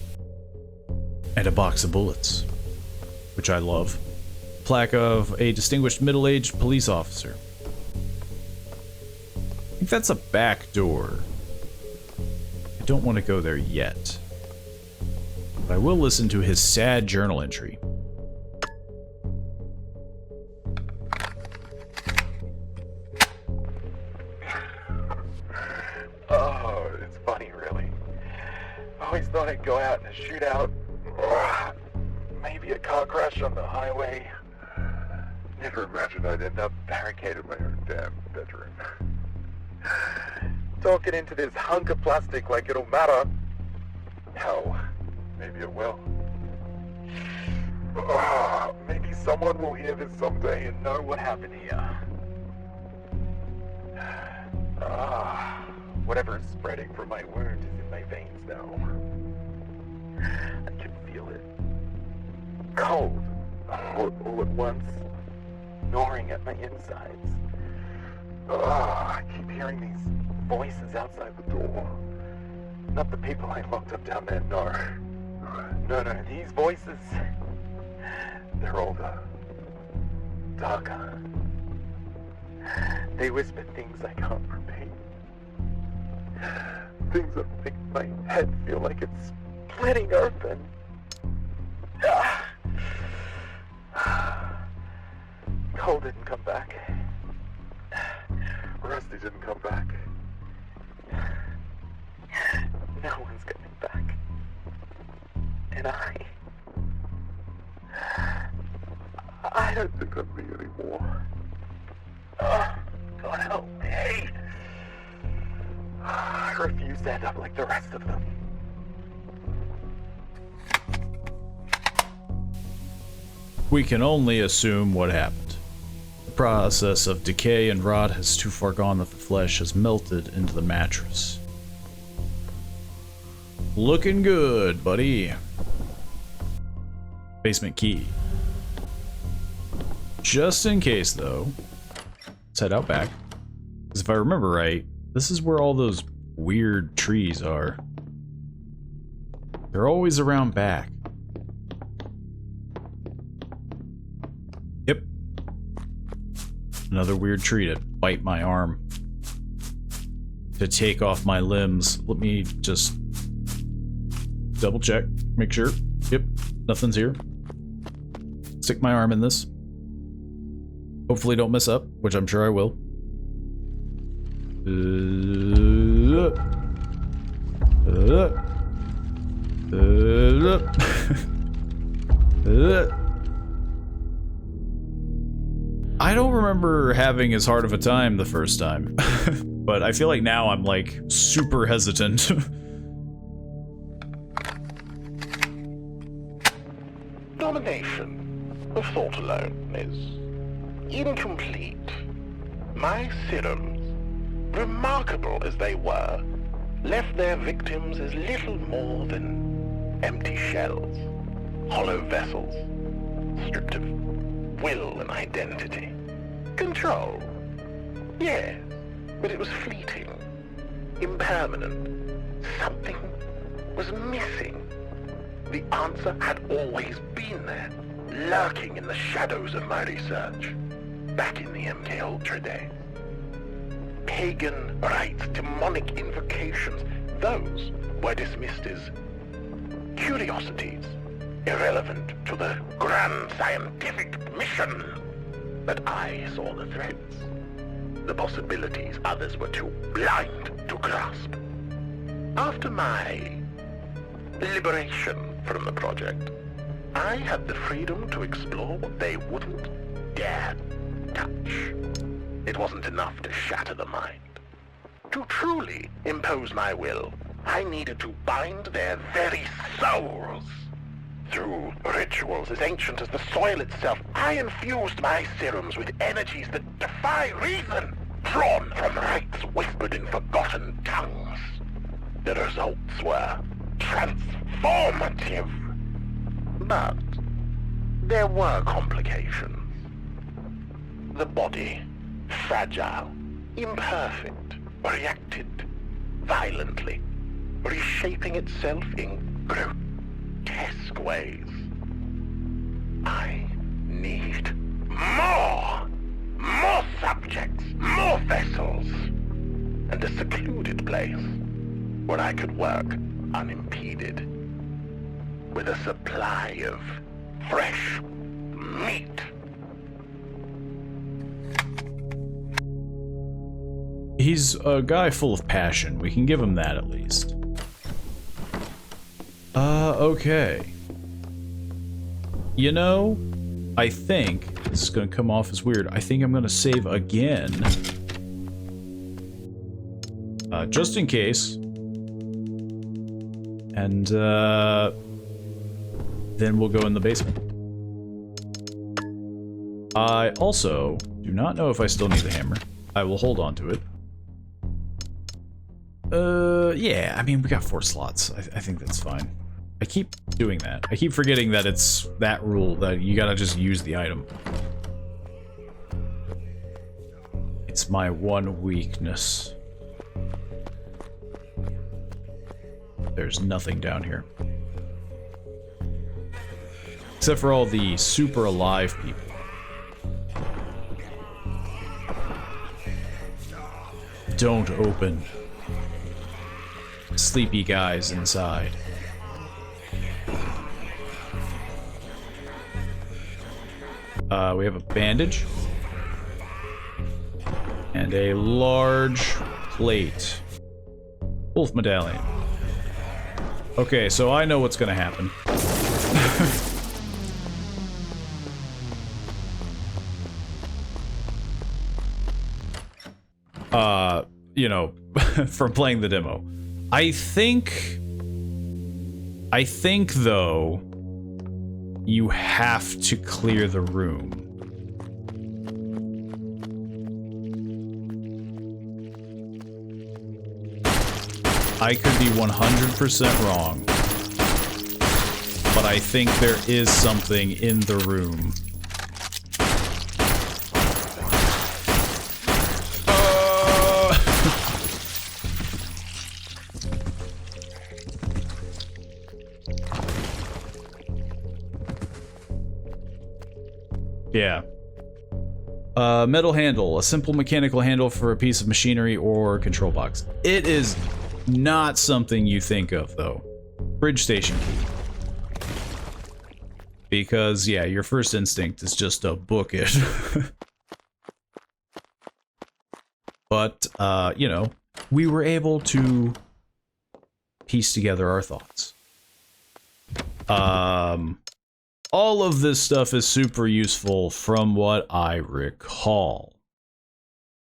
S1: And a box of bullets, which I love. Plaque of a distinguished middle-aged police officer. I think that's a back door. I don't want to go there yet. But I will listen to his sad journal entry.
S10: Oh, it's funny, really. Always thought I'd go out in a shootout. Maybe a car crash on the highway. Never imagined I'd end up barricaded in my own damn bedroom. Talking into this hunk of plastic like it'll matter. Hell, maybe it will. Maybe someone will hear this someday and know what happened here. Whatever is spreading from my wound is in my veins now. I can feel it. Cold. All at once. Gnawing at my insides. I keep hearing these voices outside the door. Not the people I locked up down there, no. No, these voices... They're older. Darker. They whisper things I can't repeat. Things that make my head feel like it's splitting open. Cole didn't come back. Rusty didn't come back. No one's coming back. And I don't think I'm me anymore. God help me. I refuse to end up like the rest of them.
S1: We can only assume what happened. The process of decay and rot has too far gone that the flesh has melted into the mattress. Looking good, buddy. Basement key. Just in case, though, let's head out back. Because if I remember right, this is where all those weird trees are. They're always around back. Yep. Another weird tree to bite my arm. To take off my limbs. Let me just double check. Make sure. Yep. Nothing's here. Stick my arm in this. Hopefully don't mess up, which I'm sure I will. I don't remember having as hard of a time the first time, but I feel like now I'm like super hesitant.
S10: Domination of thought alone is incomplete. My serums, remarkable as they were, left their victims as little more than empty shells, hollow vessels, stripped of will and identity. Control, yes, but it was fleeting, impermanent. Something was missing. The answer had always been there, lurking in the shadows of my research, back in the MK Ultra days. Pagan rites, demonic invocations, those were dismissed as curiosities, irrelevant to the grand scientific mission. But I saw the threats, the possibilities others were too blind to grasp. After my liberation from the project, I had the freedom to explore what they wouldn't dare touch. It wasn't enough to shatter the mind. To truly impose my will, I needed to bind their very souls. Through rituals as ancient as the soil itself, I infused my serums with energies that defy reason, drawn from rites whispered in forgotten tongues. The results were transformative. But there were complications. The body, fragile, imperfect, reacted violently, reshaping itself in grotesque ways. I need more subjects, more vessels, and a secluded place where I could work unimpeded, with a supply of fresh meat.
S1: He's a guy full of passion. We can give him that at least. Okay. You know, I think, this is gonna come off as weird, I think I'm gonna save again. Just in case. And, then we'll go in the basement. I also do not know if I still need the hammer. I will hold on to it. Yeah, I mean, we got 4 slots. I think that's fine. I keep doing that. I keep forgetting that it's that rule, that you gotta just use the item. It's my one weakness. There's nothing down here. Except for all the super alive people. Don't open. Sleepy guys inside. We have a bandage. And a large plate. Wolf medallion. Okay, so I know what's gonna happen. You know, from playing the demo. I think though, you have to clear the room. I could be 100% wrong, but I think there is something in the room. Yeah. Metal handle, a simple mechanical handle for a piece of machinery or control box. It is not something you think of, though. Bridge station key. Because, yeah, your first instinct is just to book it. But, you know, we were able to piece together our thoughts. All of this stuff is super useful from what I recall.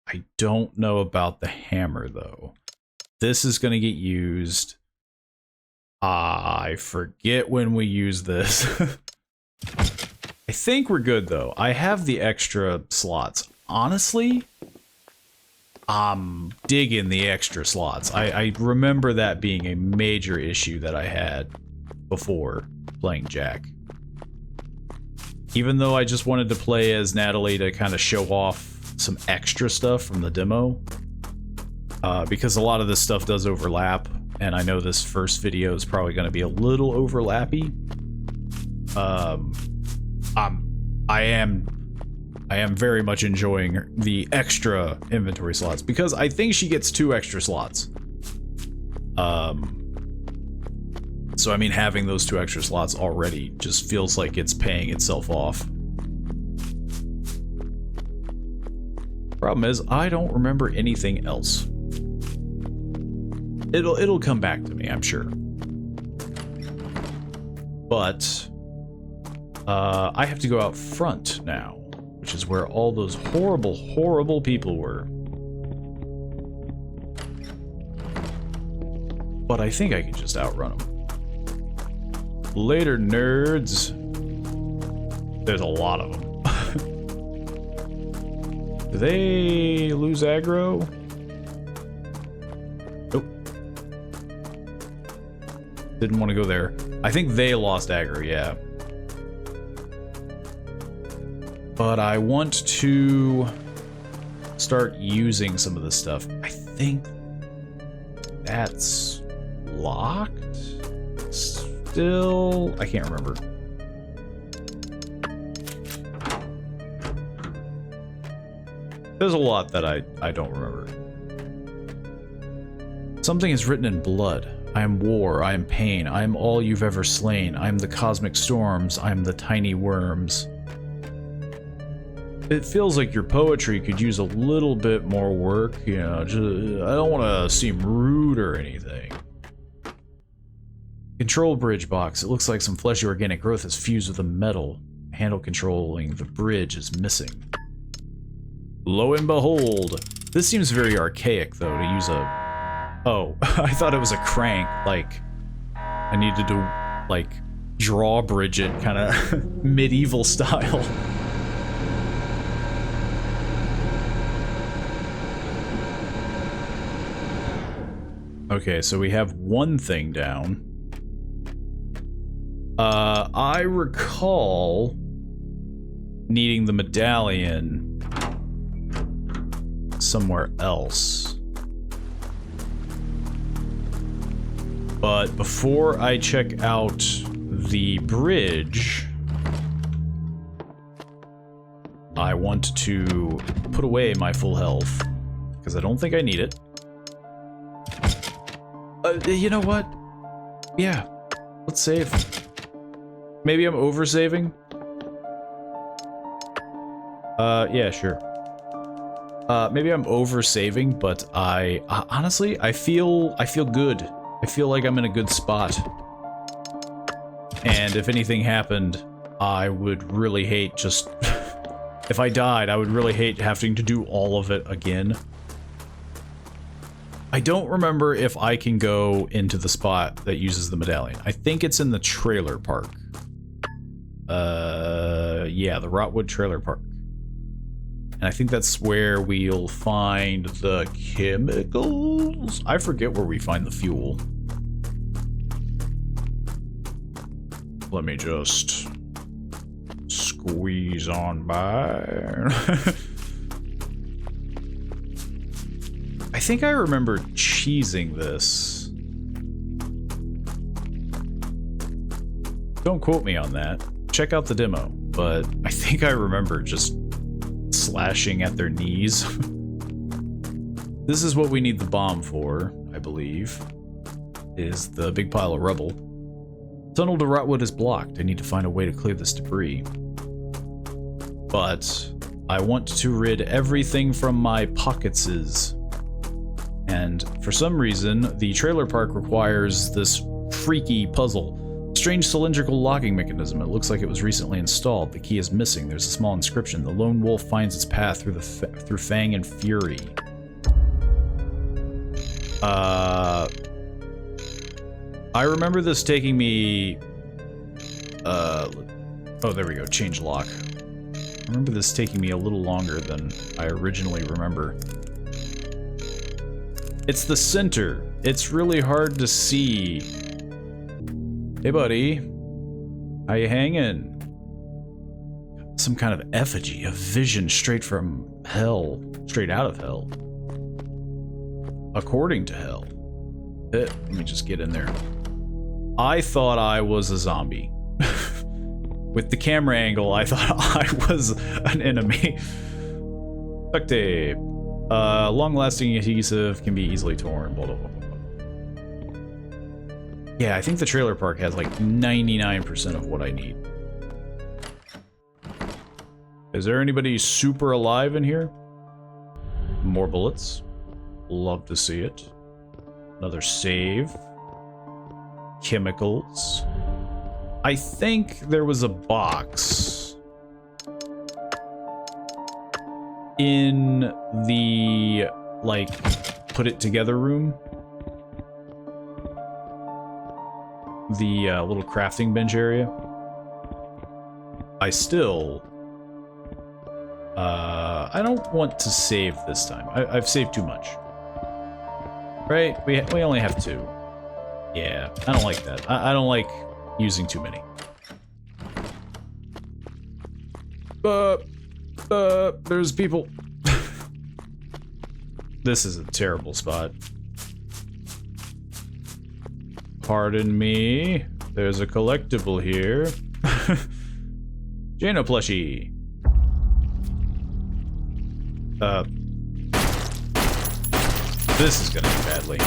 S1: I don't know about the hammer, though. This is going to get used. I forget when we use this. I think we're good, though. I have the extra slots. Honestly, I'm digging the extra slots. I remember that being a major issue that I had before playing Jack. Even though I just wanted to play as Natalie to kind of show off some extra stuff from the demo, because a lot of this stuff does overlap, and I know this first video is probably going to be a little overlappy. I am very much enjoying the extra inventory slots, because I think she gets 2 extra slots. So I mean, having those 2 extra slots already just feels like it's paying itself off. Problem is, I don't remember anything else. It'll come back to me, I'm sure. But I have to go out front now, which is where all those horrible, horrible people were. But I think I can just outrun them. Later, nerds. There's a lot of them. Do they lose aggro? Nope. Didn't want to go there. I think they lost aggro, yeah. But I want to start using some of this stuff. I think that's locked? Still, I can't remember. There's a lot that I don't remember. Something is written in blood. I am war, I am pain, I am all you've ever slain. I am the cosmic storms, I am the tiny worms. It feels like your poetry could use a little bit more work, you know, just, I don't want to seem rude or anything. Control bridge box. It looks like some fleshy organic growth is fused with the metal. Handle controlling the bridge is missing. Lo and behold. This seems very archaic, though, to use a... Oh, I thought it was a crank, like... I needed to, like, drawbridge it, kind of medieval style. Okay, so we have one thing down. I recall needing the medallion somewhere else. But before I check out the bridge, I want to put away my full health, because I don't think I need it. You know what? Yeah, let's save. Maybe I'm over-saving? Yeah, sure. Maybe I'm over-saving, but I honestly, I feel good. I feel like I'm in a good spot. And if anything happened, I would really hate just... if I died, I would really hate having to do all of it again. I don't remember if I can go into the spot that uses the medallion. I think it's in the trailer park. Yeah, the Rotwood trailer park. And I think that's where we'll find the chemicals. I forget where we find the fuel. Let me just squeeze on by. I think I remember cheesing this. Don't quote me on that. Check out the demo, but I think I remember just slashing at their knees. This is what we need the bomb for, I believe, is the big pile of rubble. Tunnel to Rotwood is blocked. I need to find a way to clear this debris. But I want to rid everything from my pocketses. And for some reason, the trailer park requires this freaky puzzle. Strange cylindrical locking mechanism. It looks like it was recently installed. The key is missing. There's a small inscription. The lone wolf finds its path through Fang and Fury. I remember this taking me... oh, there we go. Change lock. I remember this taking me a little longer than I originally remember. It's the center. It's really hard to see. Hey, buddy. How you hanging? Some kind of effigy, a vision straight from hell. Straight out of hell. According to hell. Let me just get in there. I thought I was a zombie. With the camera angle, I thought I was an enemy. Duct tape. Long-lasting adhesive can be easily torn. Blah, blah, blah, blah. Yeah, I think the trailer park has like 99% of what I need. Is there anybody super alive in here? More bullets. Love to see it. Another save. Chemicals. I think there was a box in the, like, put it together room. The little crafting bench area. I still... I don't want to save this time. I've saved too much. Right? We only have 2. Yeah, I don't like that. I don't like using too many. There's people. This is a terrible spot. Pardon me. There's a collectible here. Jano plushie. This is gonna end badly.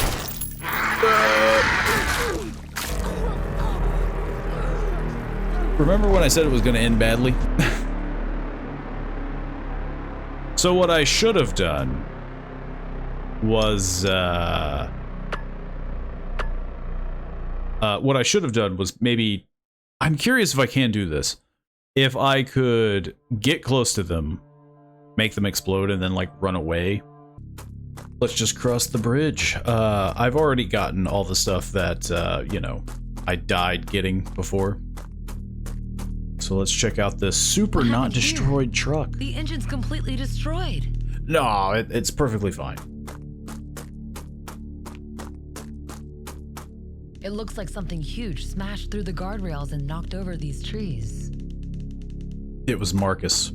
S1: Remember when I said it was gonna end badly? So what I should have done was, what I should have done was maybe, I'm curious if I can do this. If I could get close to them, make them explode, and then like run away. Let's just cross the bridge. I've already gotten all the stuff that, you know, I died getting before. So let's check out this super not destroyed truck.
S8: The engine's completely destroyed.
S1: No, it's perfectly fine.
S8: It looks like something huge smashed through the guardrails and knocked over these trees.
S1: It was Marcus.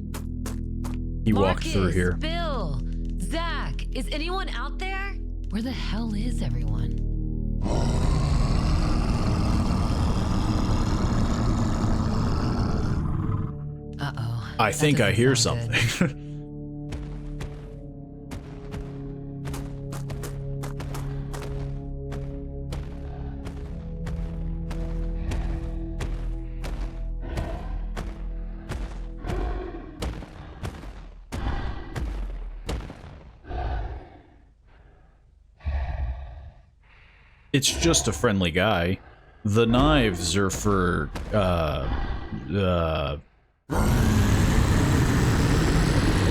S1: He walked through here.
S8: Bill, Zach, is anyone out there? Where the hell is everyone? Uh-oh.
S1: I think I hear something. It's just a friendly guy. The knives are for,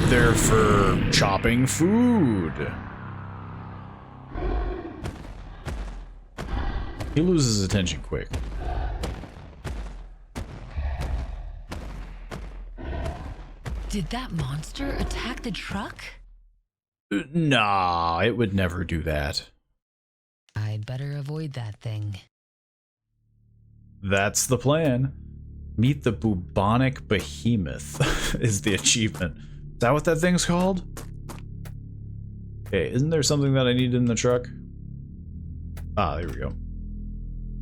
S1: they're for chopping food. He loses attention quick.
S8: Did that monster attack the truck?
S1: Nah, it would never do that.
S8: I'd better avoid that thing.
S1: That's the plan. Meet the bubonic behemoth is the achievement. Is that what that thing's called? Okay, isn't there something that I need in the truck? Ah, there we go.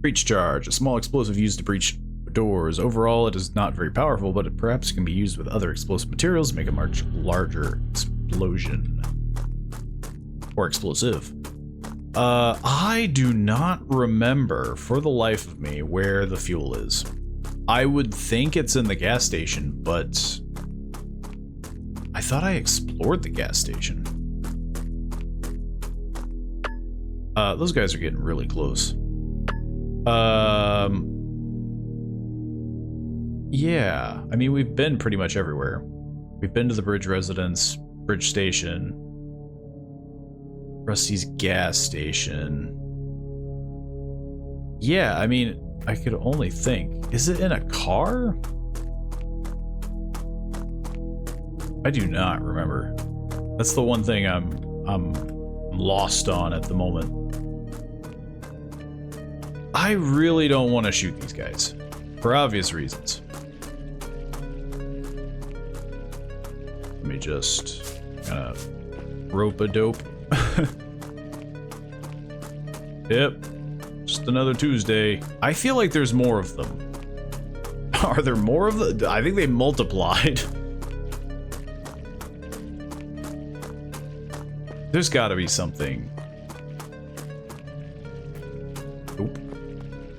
S1: Breach charge, a small explosive used to breach doors. Overall, it is not very powerful, but it perhaps can be used with other explosive materials to make a much larger explosion. Or explosive. I do not remember, for the life of me, where the fuel is. I would think it's in the gas station, but I I thought I explored the gas station. Those guys are getting really close. Yeah, I mean, we've been pretty much everywhere. We've been to the bridge residence, bridge station, Rusty's gas station. Yeah, I mean, I could only think. Is it in a car? I do not remember. That's the one thing I'm lost on at the moment. I really don't want to shoot these guys, for obvious reasons. Let me just kind of rope-a-dope. Yep, just another Tuesday. I feel like there's more of them. Are there more of them? I think they multiplied. There's gotta be something. Nope.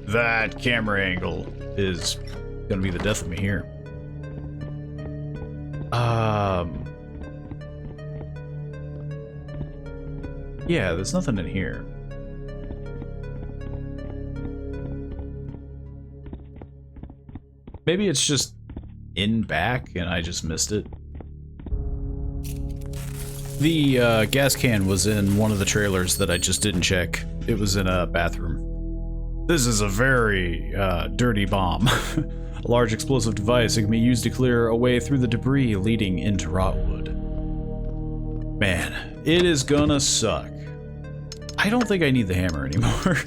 S1: That camera angle is gonna be the death of me here. Yeah, there's nothing in here. Maybe it's just in back and I just missed it. The gas can was in one of the trailers that I just didn't check. It was in a bathroom. This is a very dirty bomb. A large explosive device that can be used to clear a way through the debris leading into Rotwood. Man, it is gonna suck. I don't think I need the hammer anymore.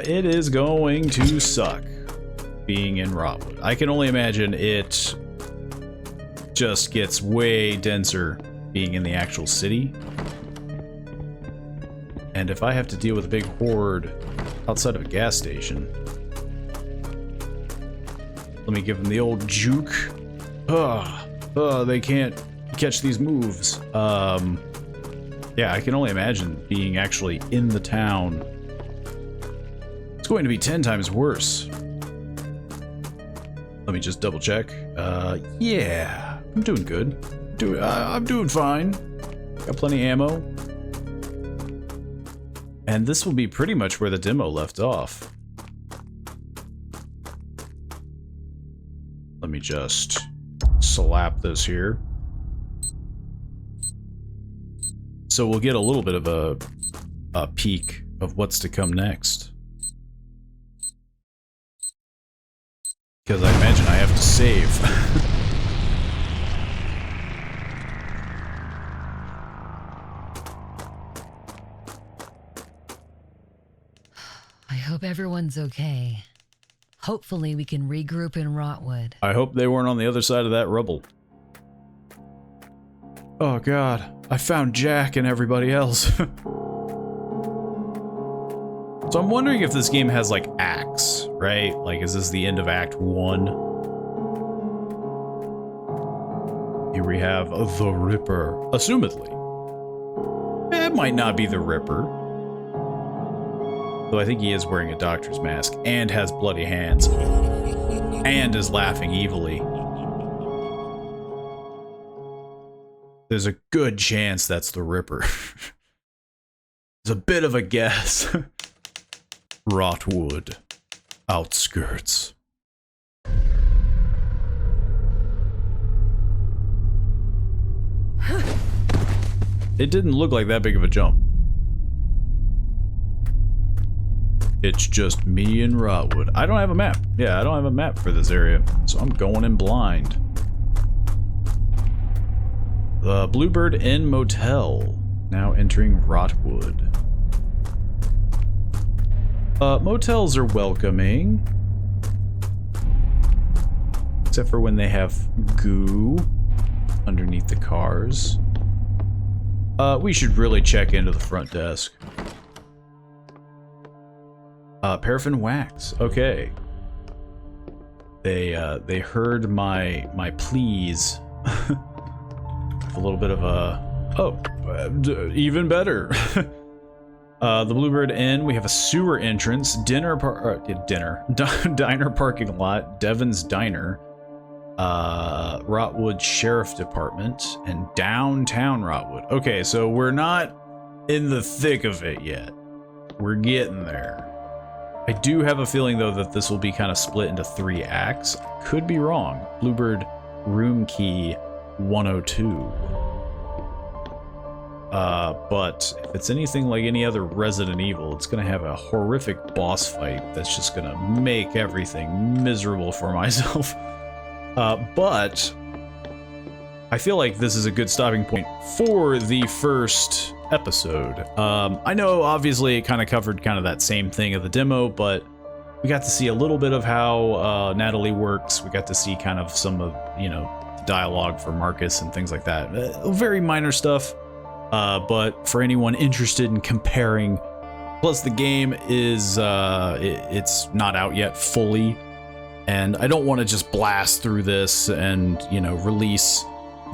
S1: It is going to suck being in Rotwood. I can only imagine it just gets way denser being in the actual city. And if I have to deal with a big horde outside of a gas station, let me give them the old juke. They can't catch these moves. Yeah, I can only imagine being actually in the town. It's going to be 10 times worse. Let me just double check. Yeah, I'm doing good. I'm doing fine. Got plenty of ammo. And this will be pretty much where the demo left off. Let me just slap this here. So we'll get a little bit of a peek of what's to come next. Because I imagine I have to save.
S8: I hope everyone's okay. Hopefully we can regroup in Rotwood.
S1: I hope they weren't on the other side of that rubble. Oh god, I found Jack and everybody else. So I'm wondering if this game has like acts, right? Like, is this the end of Act 1? Here we have the Ripper, assumedly. It might not be the Ripper. Though I think he is wearing a doctor's mask and has bloody hands and is laughing evilly. There's a good chance that's the Ripper. It's a bit of a guess. Rotwood. Outskirts. It didn't look like that big of a jump. It's just me and Rotwood. I don't have a map. Yeah, I don't have a map for this area, so I'm going in blind. The Bluebird Inn Motel, now entering Rotwood. Motels are welcoming. Except for when they have goo underneath the cars. We should really check into the front desk. Paraffin wax. Okay. They heard my pleas. A little bit of a even better. The Bluebird Inn. We have a sewer entrance, diner parking lot, Devon's Diner. Rotwood Sheriff Department, and downtown Rotwood. Okay, so we're not in the thick of it yet. We're getting there. I do have a feeling, though, that this will be kind of split into 3 acts. I could be wrong. Bluebird Room Key 102. But if it's anything like any other Resident Evil, it's going to have a horrific boss fight that's just going to make everything miserable for myself. But I feel like this is a good stopping point for the first episode. I know obviously it kind of covered kind of that same thing of the demo, but we got to see a little bit of how Natalie works. We got to see kind of some of, you know, the dialogue for Marcus and things like that. Very minor stuff, but for anyone interested in comparing, plus the game is it's not out yet fully, and I don't want to just blast through this and, you know, release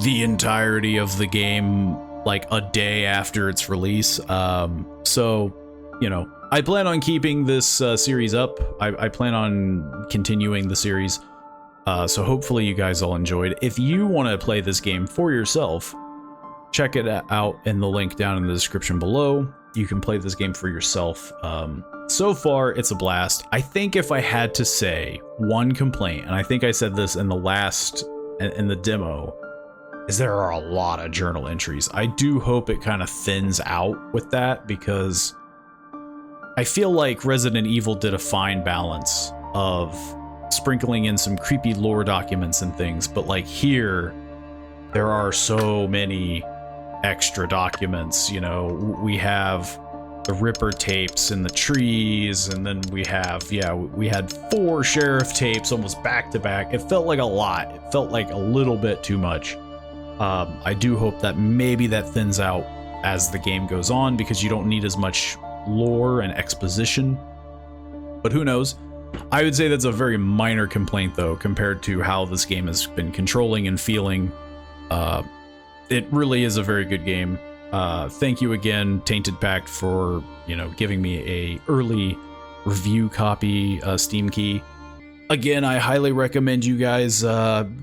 S1: the entirety of the game like a day after its release. So, you know, I plan on keeping this series up. I plan on continuing the series. So hopefully you guys all enjoyed. If you want to play this game for yourself, check it out in the link down in the description below. You can play this game for yourself. So far, it's a blast. I think if I had to say one complaint, and I think I said this in the demo, is there are a lot of journal entries. I do hope it kind of thins out with that, because I feel like Resident Evil did a fine balance of sprinkling in some creepy lore documents and things, but like here, there are so many extra documents. You know, we have the Ripper tapes in the trees, and then we have, yeah, we had 4 sheriff tapes almost back to back. It felt like a lot. It felt like a little bit too much. I do hope that maybe that thins out as the game goes on, because you don't need as much lore and exposition. But who knows? I would say that's a very minor complaint, though, compared to how this game has been controlling and feeling. It really is a very good game. Thank you again, Tainted Pact, for, you know, giving me a early review copy Steam key. Again, I highly recommend you guys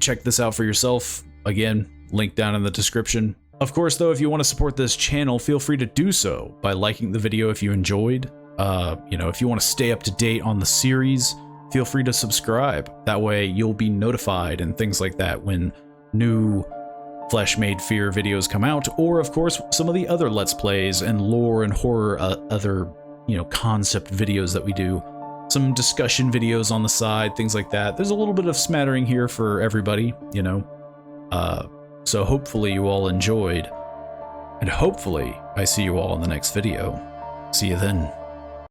S1: check this out for yourself. Again, link down in the description. Of course, though, if you want to support this channel, feel free to do so by liking the video if you enjoyed. You know, if you want to stay up to date on the series, feel free to subscribe. That way you'll be notified and things like that when new Flesh Made Fear videos come out, or of course some of the other Let's Plays and lore and horror other, you know, concept videos that we do. Some discussion videos on the side, things like that. There's a little bit of smattering here for everybody, you know. So hopefully you all enjoyed, and hopefully I see you all in the next video. See you then.